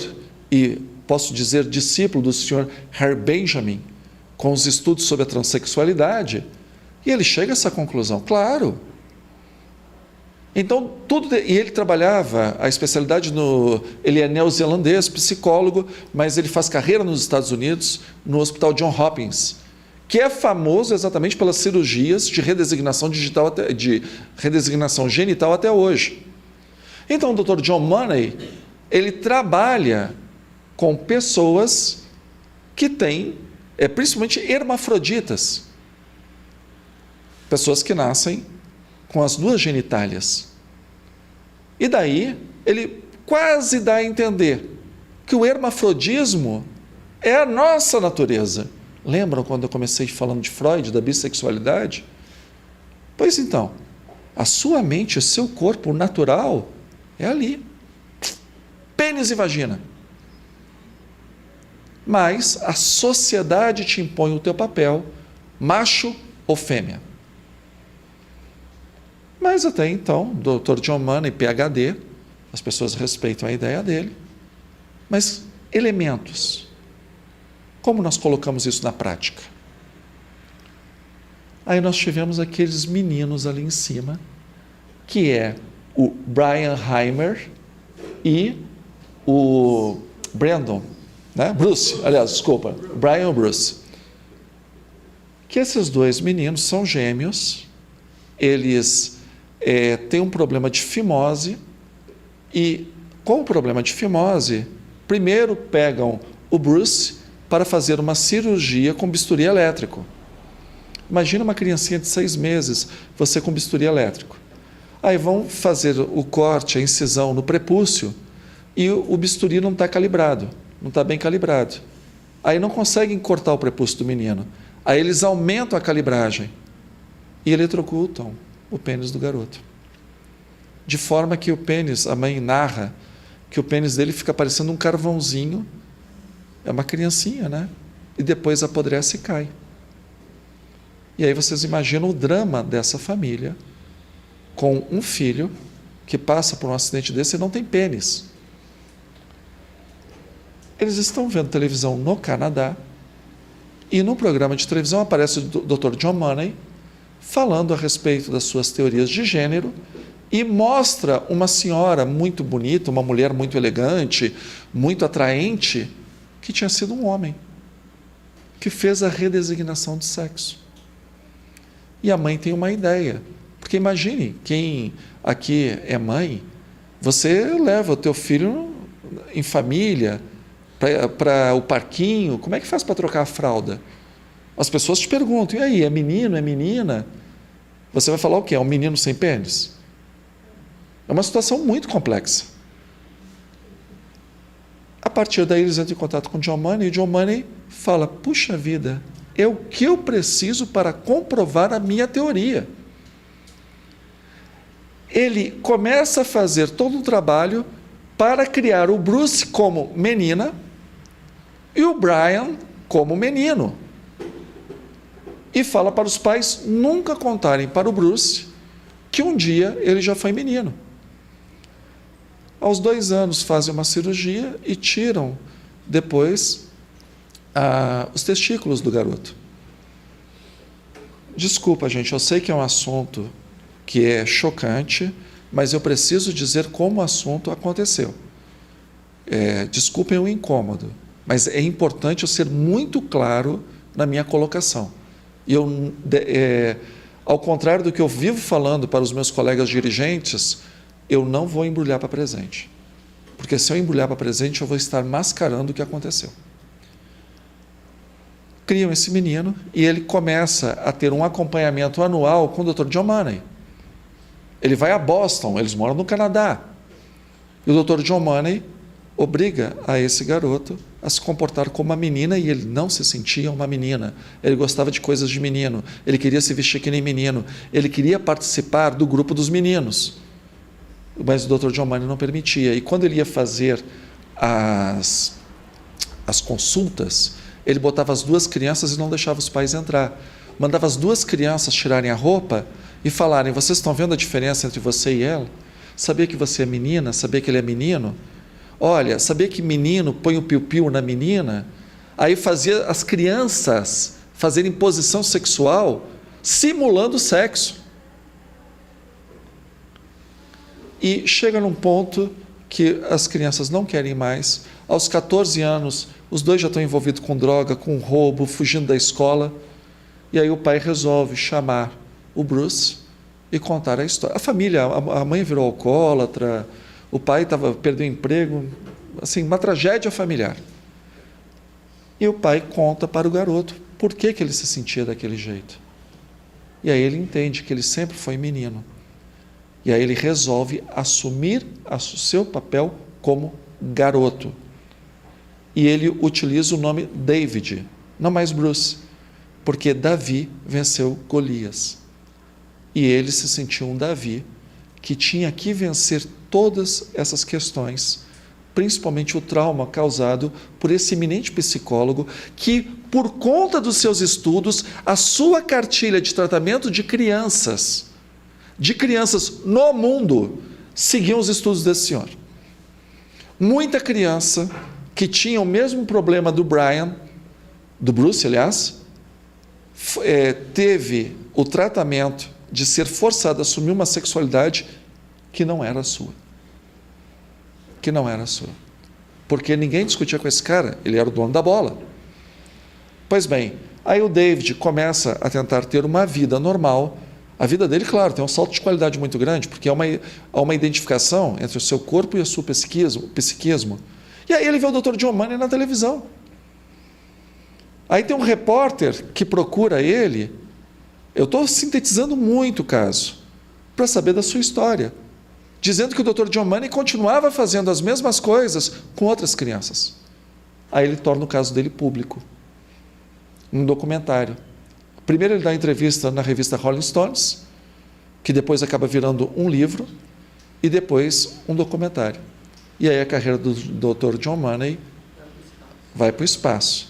e, posso dizer, discípulo do Sr. Herr Benjamin, com os estudos sobre a transexualidade, e ele chega a essa conclusão, claro. Então, e ele trabalhava, a especialidade ele é neozelandês, psicólogo, mas ele faz carreira nos Estados Unidos, no Hospital John Hopkins, que é famoso exatamente pelas cirurgias de redesignação de redesignação genital até hoje. Então, o Dr. John Money, ele trabalha com pessoas que têm, principalmente hermafroditas, pessoas que nascem com as 2 genitálias. E daí, ele quase dá a entender que o hermafrodismo é a nossa natureza. Lembram quando eu comecei falando de Freud, da bissexualidade? Pois então, a sua mente, o seu corpo natural é ali. Pênis e vagina. Mas a sociedade te impõe o teu papel, macho ou fêmea. Mas até então, Dr. John Money, PhD, as pessoas respeitam a ideia dele, mas elementos. Como nós colocamos isso na prática? Aí nós tivemos aqueles meninos ali em cima, que é o Brian Heimer e o Brandon, né? Brian e Bruce. Que esses 2 meninos são gêmeos, eles têm um problema de fimose, e com o problema de fimose, primeiro pegam o Bruce para fazer uma cirurgia com bisturi elétrico. Imagina uma criancinha de 6 meses, você com bisturi elétrico. Aí vão fazer o corte, a incisão no prepúcio, e o bisturi não está calibrado, não está bem calibrado. Aí não conseguem cortar o prepúcio do menino. Aí eles aumentam a calibragem e eletrocutam o pênis do garoto. De forma que o pênis, a mãe narra, que o pênis dele fica parecendo um carvãozinho, é uma criancinha, né? E depois apodrece e cai. E aí vocês imaginam o drama dessa família, com um filho que passa por um acidente desse e não tem pênis. Eles estão vendo televisão no Canadá e no programa de televisão aparece o Dr. John Money falando a respeito das suas teorias de gênero e mostra uma senhora muito bonita, uma mulher muito elegante, muito atraente, que tinha sido um homem, que fez a redesignação de sexo. E a mãe tem uma ideia. Porque imagine, quem aqui é mãe, você leva o teu filho em família para o parquinho, como é que faz para trocar a fralda? As pessoas te perguntam, e aí, é menino, é menina? Você vai falar o quê? É um menino sem pênis? É uma situação muito complexa. A partir daí eles entram em contato com John Money, e John Money fala, puxa vida, é o que eu preciso para comprovar a minha teoria. ele começa a fazer todo um trabalho para criar o Bruce como menina e o Brian como menino. E fala para os pais nunca contarem para o Bruce que um dia ele já foi menino. Aos 2 anos fazem uma cirurgia e tiram depois os testículos do garoto. Desculpa, gente, eu sei que é um assunto que é chocante, mas eu preciso dizer como o assunto aconteceu. Desculpem o incômodo, mas é importante eu ser muito claro na minha colocação. Ao contrário do que eu vivo falando para os meus colegas dirigentes, eu não vou embrulhar para presente. Porque se eu embrulhar para presente, eu vou estar mascarando o que aconteceu. Criam esse menino e ele começa a ter um acompanhamento anual com o Dr. John Money. Ele vai a Boston, eles moram no Canadá. E o Dr. John Money obriga a esse garoto a se comportar como uma menina e ele não se sentia uma menina. Ele gostava de coisas de menino, ele queria se vestir que nem menino, ele queria participar do grupo dos meninos. Mas o Dr. John Money não permitia. E quando ele ia fazer as consultas, ele botava as 2 crianças e não deixava os pais entrar. Mandava as 2 crianças tirarem a roupa e falarem: vocês estão vendo a diferença entre você e ela? Sabia que você é menina? Sabia que ele é menino? Olha, sabia que menino põe o piu-piu na menina? Aí fazia as crianças fazerem posição sexual simulando sexo. E chega num ponto que as crianças não querem mais. Aos 14 anos, os 2 já estão envolvidos com droga, com roubo, fugindo da escola. E aí o pai resolve chamar o Bruce e contar a história. A família, a mãe virou alcoólatra, o pai perdeu o emprego, assim, uma tragédia familiar. E o pai conta para o garoto por que ele se sentia daquele jeito. E aí ele entende que ele sempre foi menino. E aí ele resolve assumir o seu papel como garoto. E ele utiliza o nome David, não mais Bruce, porque Davi venceu Golias. E ele se sentiu um Davi que tinha que vencer todas essas questões, principalmente o trauma causado por esse eminente psicólogo que, por conta dos seus estudos, a sua cartilha de tratamento de crianças no mundo, seguiam os estudos desse senhor. Muita criança que tinha o mesmo problema do Bruce, aliás, teve o tratamento de ser forçado a assumir uma sexualidade que não era sua. Que não era sua. Porque ninguém discutia com esse cara, ele era o dono da bola. Pois bem, aí o David começa a tentar ter uma vida normal. A vida dele, claro, tem um salto de qualidade muito grande, porque há uma identificação entre o seu corpo e o seu psiquismo. E aí ele vê o Dr. John Money na televisão. Aí tem um repórter que procura ele. Eu estou sintetizando muito o caso, para saber da sua história, dizendo que o Dr. John Money continuava fazendo as mesmas coisas com outras crianças. Aí ele torna o caso dele público, num documentário. Primeiro ele dá entrevista na revista Rolling Stones, que depois acaba virando um livro, e depois um documentário. E aí a carreira do Dr. John Money vai para o espaço.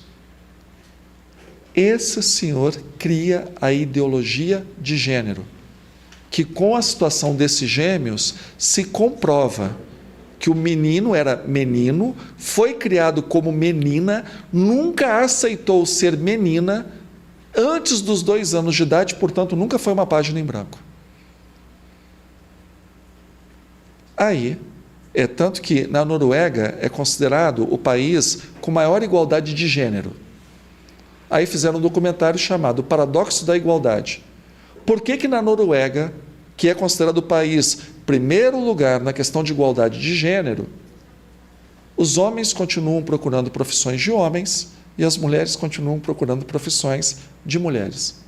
Esse senhor cria a ideologia de gênero, que com a situação desses gêmeos se comprova que o menino era menino, foi criado como menina, nunca aceitou ser menina antes dos 2 anos de idade, portanto nunca foi uma página em branco. Aí, tanto que na Noruega é considerado o país com maior igualdade de gênero. Aí fizeram um documentário chamado Paradoxo da Igualdade. Por que na Noruega, que é considerado o país primeiro lugar na questão de igualdade de gênero, os homens continuam procurando profissões de homens e as mulheres continuam procurando profissões de mulheres?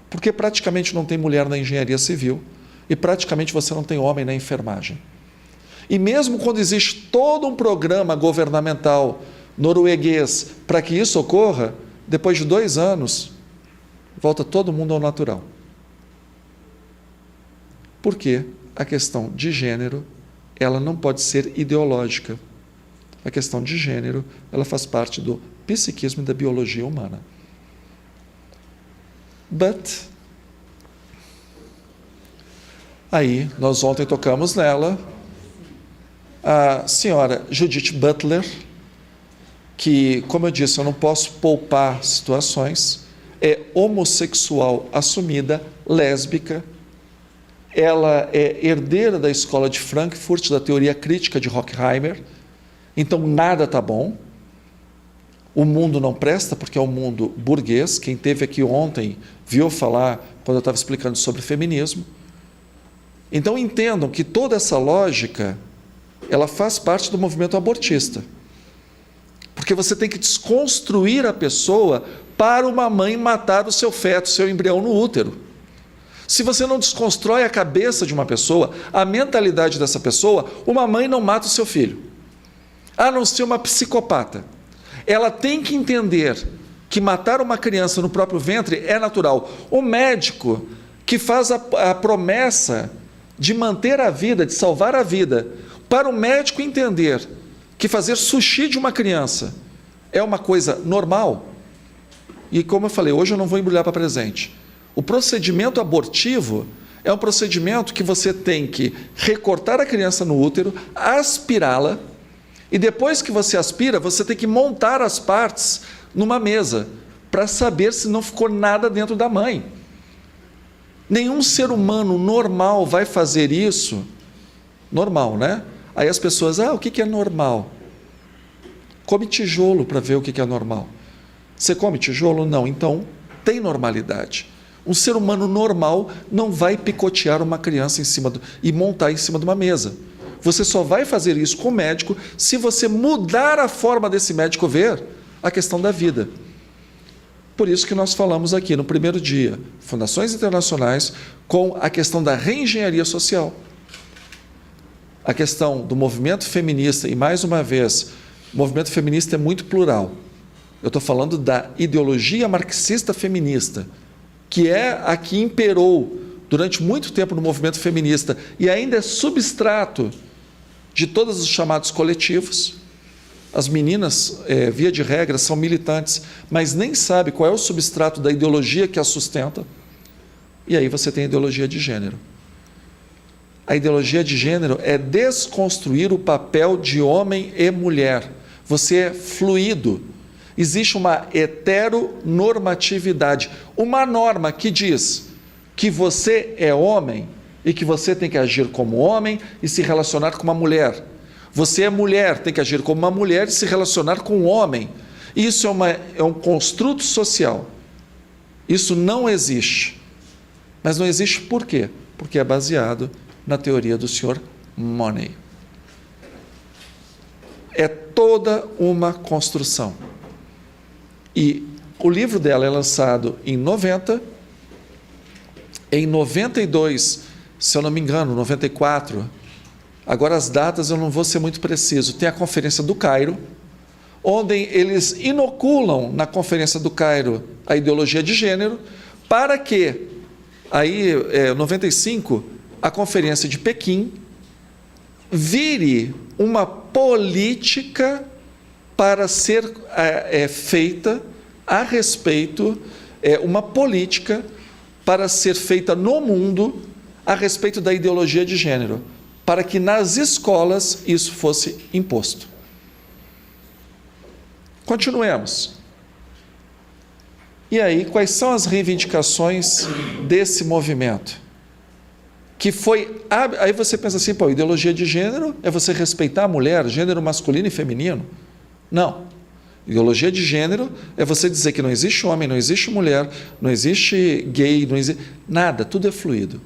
Porque praticamente não tem mulher na engenharia civil e praticamente você não tem homem na enfermagem. E mesmo quando existe todo um programa governamental norueguês para que isso ocorra, depois de 2 anos, volta todo mundo ao natural. Por quê? a questão de gênero, ela não pode ser ideológica. A questão de gênero, ela faz parte do psiquismo e da biologia humana. Aí, nós ontem tocamos nela, a senhora Judith Butler, que, como eu disse, eu não posso poupar situações, é homossexual assumida, lésbica. Ela é herdeira da escola de Frankfurt, da teoria crítica de Horkheimer. Então, nada está bom. O mundo não presta, porque é um mundo burguês. Quem esteve aqui ontem viu falar, quando eu estava explicando sobre feminismo. Então, entendam que toda essa lógica, ela faz parte do movimento abortista. Porque você tem que desconstruir a pessoa para uma mãe matar o seu feto, o seu embrião no útero. Se você não desconstrói a cabeça de uma pessoa, a mentalidade dessa pessoa, uma mãe não mata o seu filho. A não ser uma psicopata. Ela tem que entender que matar uma criança no próprio ventre é natural. O médico que faz a promessa de manter a vida, de salvar a vida, para o médico entender que fazer sushi de uma criança é uma coisa normal, e como eu falei, hoje eu não vou embrulhar para presente. O procedimento abortivo é um procedimento que você tem que recortar a criança no útero, aspirá-la, e depois que você aspira, você tem que montar as partes numa mesa, para saber se não ficou nada dentro da mãe. Nenhum ser humano normal vai fazer isso. Normal, né? Aí as pessoas, o que é normal? Come tijolo para ver o que é normal. Você come tijolo? Não. Então, tem normalidade. Um ser humano normal não vai picotear uma criança e montar em cima de uma mesa. Você só vai fazer isso com o médico se você mudar a forma desse médico ver a questão da vida. Por isso que nós falamos aqui no primeiro dia, fundações internacionais, com a questão da reengenharia social. A questão do movimento feminista, e mais uma vez, o movimento feminista é muito plural. Eu estou falando da ideologia marxista feminista, que é a que imperou durante muito tempo no movimento feminista e ainda é substrato de todos os chamados coletivos. As meninas, via de regra, são militantes, mas nem sabem qual é o substrato da ideologia que as sustenta. E aí você tem a ideologia de gênero. A ideologia de gênero é desconstruir o papel de homem e mulher. Você é fluido. Existe uma heteronormatividade, uma norma que diz que você é homem e que você tem que agir como homem e se relacionar com uma mulher. Você é mulher, tem que agir como uma mulher e se relacionar com um homem. Isso é um construto social. Isso não existe. Mas não existe por quê? Porque é baseado na teoria do Sr. Money. É toda uma construção. E o livro dela é lançado em 90, em 92, se eu não me engano, 94, agora as datas eu não vou ser muito preciso, tem a Conferência do Cairo, onde eles inoculam na Conferência do Cairo a ideologia de gênero, para que, aí, 95, a Conferência de Pequim vire uma política para ser feita a respeito, uma política para ser feita no mundo a respeito da ideologia de gênero, para que nas escolas isso fosse imposto. Continuemos. E aí, quais são as reivindicações desse movimento? Que foi... Aí você pensa assim, ideologia de gênero é você respeitar a mulher, gênero masculino e feminino? Não. Ideologia de gênero é você dizer que não existe homem, não existe mulher, não existe gay, não existe... nada, tudo é fluido.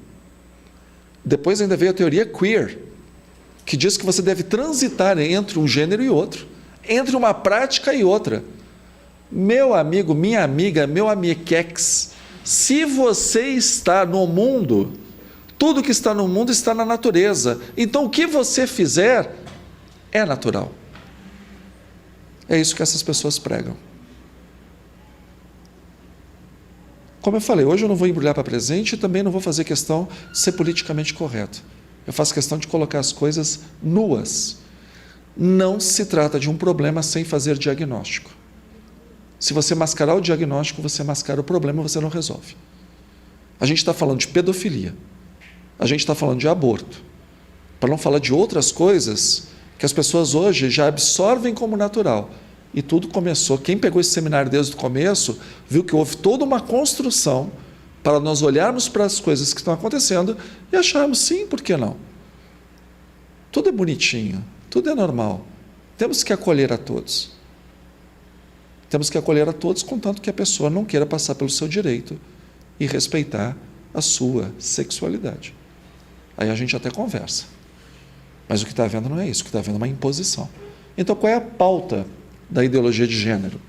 Depois ainda veio a teoria queer, que diz que você deve transitar entre um gênero e outro, entre uma prática e outra. Meu amigo, minha amiga, meu amiquex, se você está no mundo, tudo que está no mundo está na natureza. Então, o que você fizer é natural. É isso que essas pessoas pregam. Como eu falei, hoje eu não vou embrulhar para presente e também não vou fazer questão de ser politicamente correto. Eu faço questão de colocar as coisas nuas. Não se trata de um problema sem fazer diagnóstico. Se você mascarar o diagnóstico, você mascara o problema, você não resolve. A gente está falando de pedofilia. A gente está falando de aborto. Para não falar de outras coisas que as pessoas hoje já absorvem como natural. E tudo começou. Quem pegou esse seminário desde o começo, viu que houve toda uma construção para nós olharmos para as coisas que estão acontecendo e acharmos, sim, por que não? Tudo é bonitinho, tudo é normal. Temos que acolher a todos. Temos que acolher a todos, contanto que a pessoa não queira passar pelo seu direito e respeitar a sua sexualidade. Aí a gente até conversa. Mas o que está havendo não é isso, o que está havendo é uma imposição. Então, qual é a pauta da ideologia de gênero?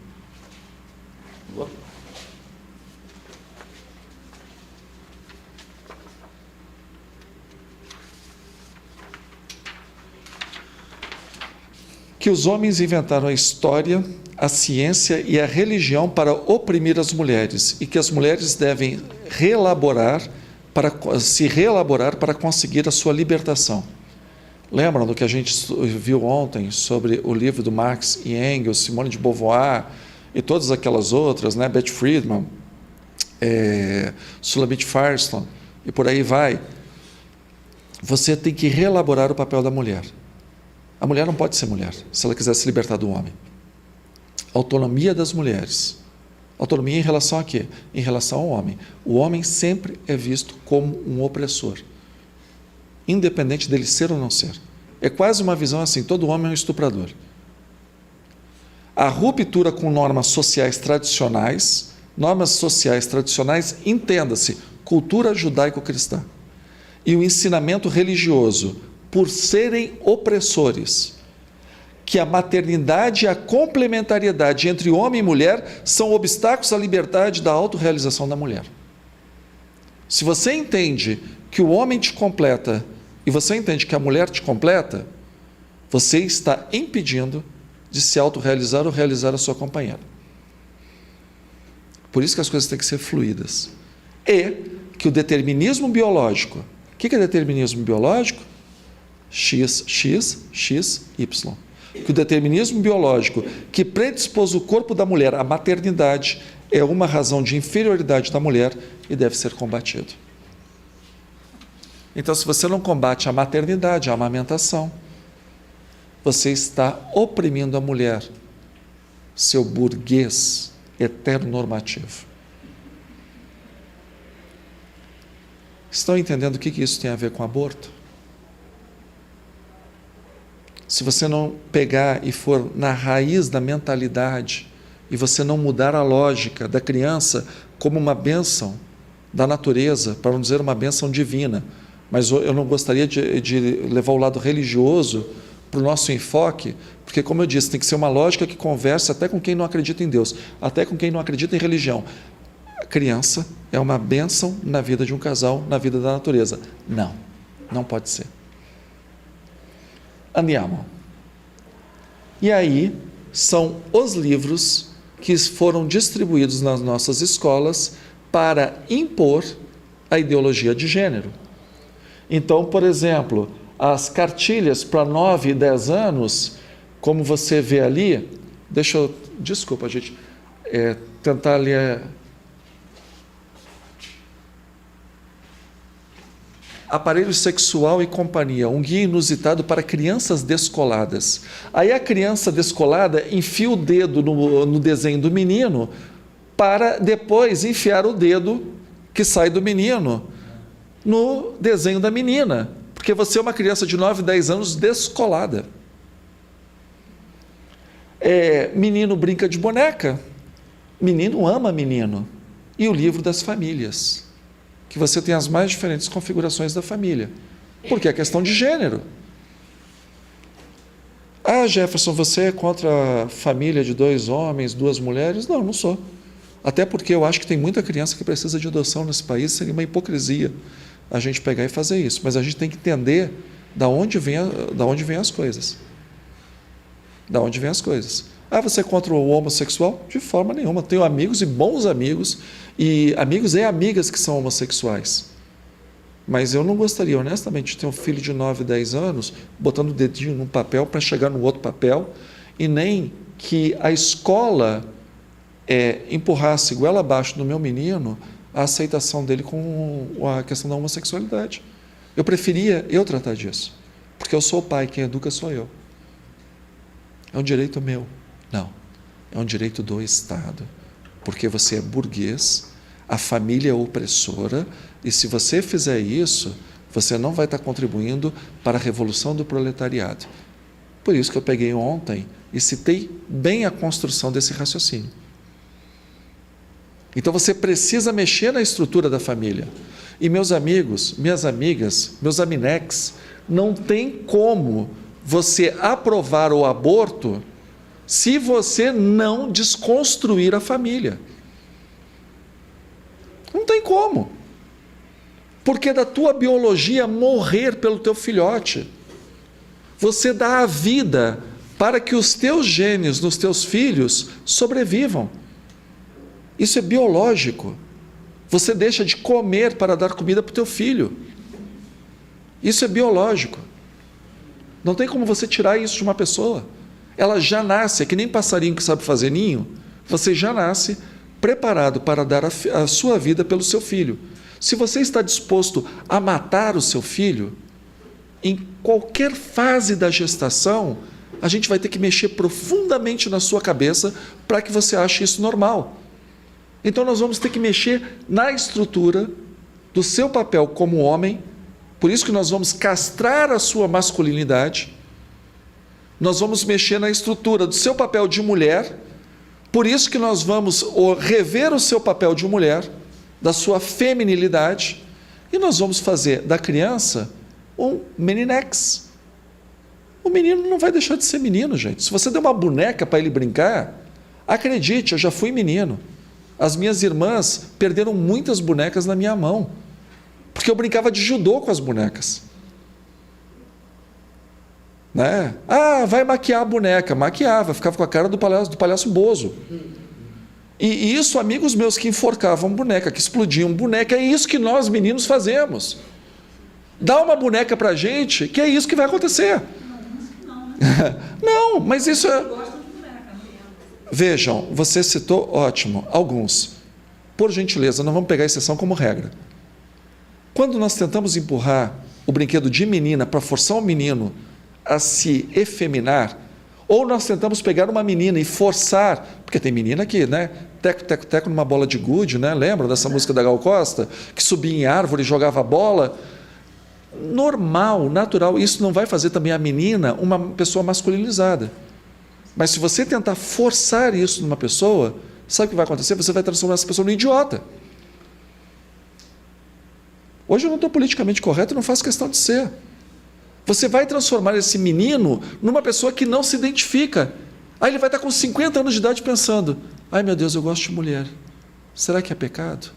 Que os homens inventaram a história, a ciência e a religião para oprimir as mulheres e que as mulheres devem se reelaborar para conseguir a sua libertação. Lembram do que a gente viu ontem sobre o livro do Marx e Engels, Simone de Beauvoir e todas aquelas outras, né? Betty Friedan, Sulamit Firestone e por aí vai. Você tem que reelaborar o papel da mulher. A mulher não pode ser mulher, se ela quiser se libertar do homem. Autonomia das mulheres. Autonomia em relação a quê? Em relação ao homem. O homem sempre é visto como um opressor, independente dele ser ou não ser. É quase uma visão assim, todo homem é um estuprador. A ruptura com normas sociais tradicionais, entenda-se, cultura judaico-cristã, e o ensinamento religioso, por serem opressores, que a maternidade e a complementariedade entre homem e mulher são obstáculos à liberdade da autorrealização da mulher. Se você entende que o homem te completa e você entende que a mulher te completa, você está impedindo de se autorrealizar ou realizar a sua companheira. Por isso que as coisas têm que ser fluídas. E que o determinismo biológico, o que é determinismo biológico? X, X, X, Y. Que o determinismo biológico que predispôs o corpo da mulher à maternidade é uma razão de inferioridade da mulher e deve ser combatido. Então, se você não combate a maternidade, a amamentação, você está oprimindo a mulher, seu burguês heteronormativo. Estão entendendo o que isso tem a ver com aborto? Se você não pegar e for na raiz da mentalidade e você não mudar a lógica da criança como uma bênção da natureza, para não dizer uma bênção divina, mas eu não gostaria de levar o lado religioso para o nosso enfoque, porque, como eu disse, tem que ser uma lógica que converse até com quem não acredita em Deus, até com quem não acredita em religião. A criança é uma bênção na vida de um casal, na vida da natureza. Não, não pode ser. Andiamo. E aí são os livros que foram distribuídos nas nossas escolas para impor a ideologia de gênero. Então, por exemplo, as cartilhas para 9 e 10 anos, como você vê ali, desculpa, gente, tentar ler. Aparelho sexual e companhia, um guia inusitado para crianças descoladas. Aí a criança descolada enfia o dedo no desenho do menino para depois enfiar o dedo que sai do menino no desenho da menina, porque você é uma criança de 9, 10 anos descolada. Menino brinca de boneca, menino ama menino. E o livro das famílias, que você tem as mais diferentes configurações da família, porque é questão de gênero. Jefferson, você é contra a família de 2 homens, 2 mulheres? Não, não sou. Até porque eu acho que tem muita criança que precisa de adoção nesse país, seria uma hipocrisia a gente pegar e fazer isso. Mas a gente tem que entender da onde vem as coisas. Da onde vem as coisas. Você é contra o homossexual? De forma nenhuma. Tenho amigos e bons amigos, e amigos e amigas que são homossexuais. Mas eu não gostaria, honestamente, de ter um filho de 9, 10 anos botando o dedinho num papel para chegar no outro papel, e nem que a escola empurrasse goela abaixo no meu menino a aceitação dele com a questão da homossexualidade. Eu preferia eu tratar disso, porque eu sou o pai, quem educa sou eu. É um direito meu? Não. É um direito do Estado, porque você é burguês, a família é opressora, e se você fizer isso, você não vai estar contribuindo para a revolução do proletariado. Por isso que eu peguei ontem e citei bem a construção desse raciocínio. Então você precisa mexer na estrutura da família. E meus amigos, minhas amigas, meus aminex, não tem como você aprovar o aborto se você não desconstruir a família. Não tem como. Porque da tua biologia morrer pelo teu filhote. Você dá a vida para que os teus genes nos teus filhos sobrevivam. Isso é biológico. Você deixa de comer para dar comida para o teu filho. Isso é biológico. Não tem como você tirar isso de uma pessoa. Ela já nasce, é que nem passarinho que sabe fazer ninho, você já nasce preparado para dar a sua vida pelo seu filho. Se você está disposto a matar o seu filho, em qualquer fase da gestação, a gente vai ter que mexer profundamente na sua cabeça para que você ache isso normal. Então nós vamos ter que mexer na estrutura do seu papel como homem, por isso que nós vamos castrar a sua masculinidade, nós vamos mexer na estrutura do seu papel de mulher, por isso que nós vamos rever o seu papel de mulher, da sua feminilidade, e nós vamos fazer da criança um meninex. O menino não vai deixar de ser menino, gente. Se você der uma boneca para ele brincar, acredite, eu já fui menino. As minhas irmãs perderam muitas bonecas na minha mão, porque eu brincava de judô com as bonecas. Né? Ah, vai maquiar a boneca. Maquiava, ficava com a cara do palhaço Bozo. E isso, amigos meus que enforcavam boneca, que explodiam boneca, é isso que nós meninos fazemos. Dá uma boneca pra gente, que é isso que vai acontecer. Não, mas isso é... Vejam, você citou, ótimo, alguns. Por gentileza, não vamos pegar a exceção como regra. Quando nós tentamos empurrar o brinquedo de menina para forçar o menino a se efeminar, ou nós tentamos pegar uma menina e forçar, porque tem menina que, né, teco, teco, teco numa bola de gude, né, lembra dessa música da Gal Costa? Que subia em árvore e jogava bola. Normal, natural, isso não vai fazer também a menina uma pessoa masculinizada. Mas se você tentar forçar isso numa pessoa, sabe o que vai acontecer? Você vai transformar essa pessoa num idiota. Hoje eu não estou politicamente correto e não faço questão de ser. Você vai transformar esse menino numa pessoa que não se identifica. Aí ele vai estar com 50 anos de idade pensando, ai meu Deus, eu gosto de mulher. Será que é pecado?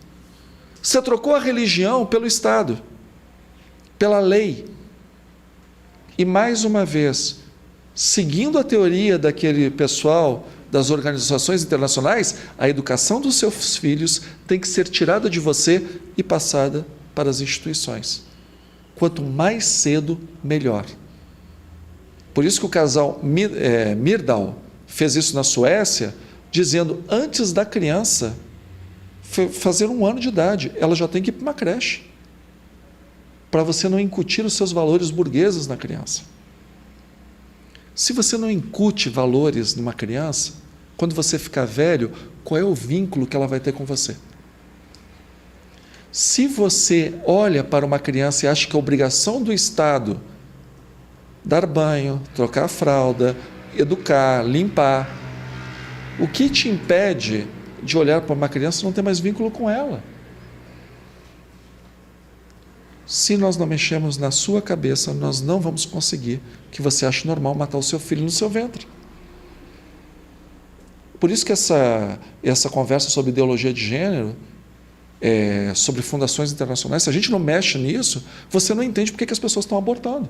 Você trocou a religião pelo Estado, pela lei. E mais uma vez, seguindo a teoria daquele pessoal das organizações internacionais, a educação dos seus filhos tem que ser tirada de você e passada para as instituições. Quanto mais cedo, melhor. Por isso que o casal Myrdal fez isso na Suécia, dizendo, antes da criança fazer 1 ano de idade, ela já tem que ir para uma creche, para você não incutir os seus valores burgueses na criança. Se você não incute valores numa criança, quando você ficar velho, qual é o vínculo que ela vai ter com você? Se você olha para uma criança e acha que é obrigação do Estado dar banho, trocar a fralda, educar, limpar, o que te impede de olhar para uma criança e não ter mais vínculo com ela? Se nós não mexermos na sua cabeça, nós não vamos conseguir que você ache normal matar o seu filho no seu ventre. Por isso que essa conversa sobre ideologia de gênero, sobre fundações internacionais, se a gente não mexe nisso, você não entende por que as pessoas estão abortando.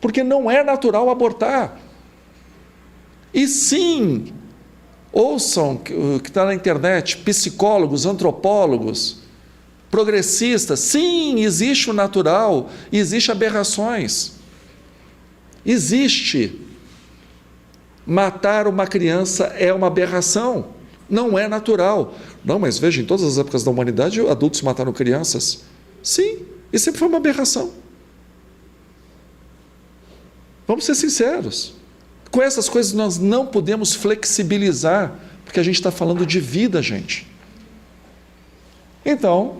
Porque não é natural abortar. E sim, ouçam o que está na internet, psicólogos, antropólogos, progressistas. Sim, existe o natural, existe aberrações. Existe. Matar uma criança é uma aberração, não é natural. Não, mas veja, em todas as épocas da humanidade, adultos mataram crianças. Sim, e sempre foi uma aberração. Vamos ser sinceros. Com essas coisas nós não podemos flexibilizar, porque a gente está falando de vida, gente. Então,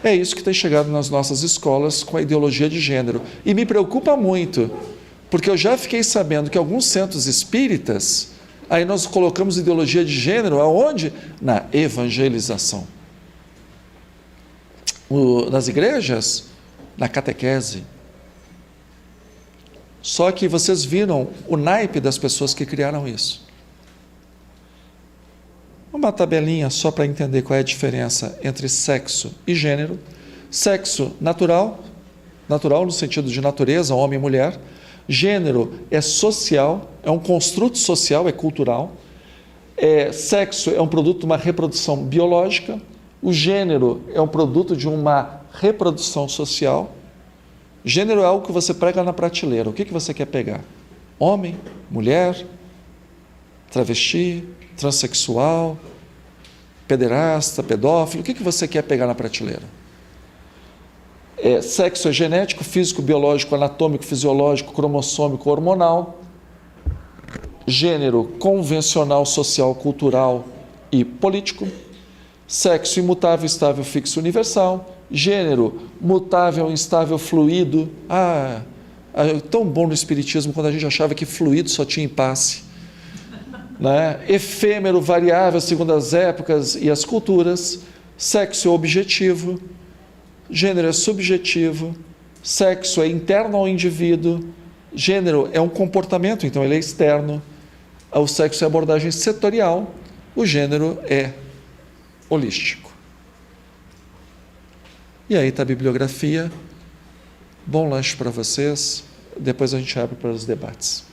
é isso que tem chegado nas nossas escolas com a ideologia de gênero. E me preocupa muito, porque eu já fiquei sabendo que alguns centros espíritas, aí nós colocamos ideologia de gênero aonde? Na evangelização. Nas igrejas, na catequese. Só que vocês viram o naipe das pessoas que criaram isso. Uma tabelinha só para entender qual é a diferença entre sexo e gênero. Sexo natural, natural no sentido de natureza, homem e mulher. Gênero é social, é um construto social, é cultural. Sexo é um produto de uma reprodução biológica. O gênero é um produto de uma reprodução social. Gênero é algo que você prega na prateleira. O que você quer pegar? Homem, mulher, travesti, transexual, pederasta, pedófilo. O que você quer pegar na prateleira? Sexo é genético, físico, biológico, anatômico, fisiológico, cromossômico, hormonal. Gênero convencional, social, cultural e político. Sexo imutável, estável, fixo, universal. Gênero mutável, instável, fluido. Tão bom no espiritismo quando a gente achava que fluido só tinha impasse. Né? Efêmero, variável segundo as épocas e as culturas. Sexo é objetivo. Gênero é subjetivo. Sexo é interno ao indivíduo. Gênero é um comportamento, então ele é externo. O sexo é abordagem setorial. O gênero é holístico. E aí está a bibliografia. Bom lanche para vocês. Depois a gente abre para os debates.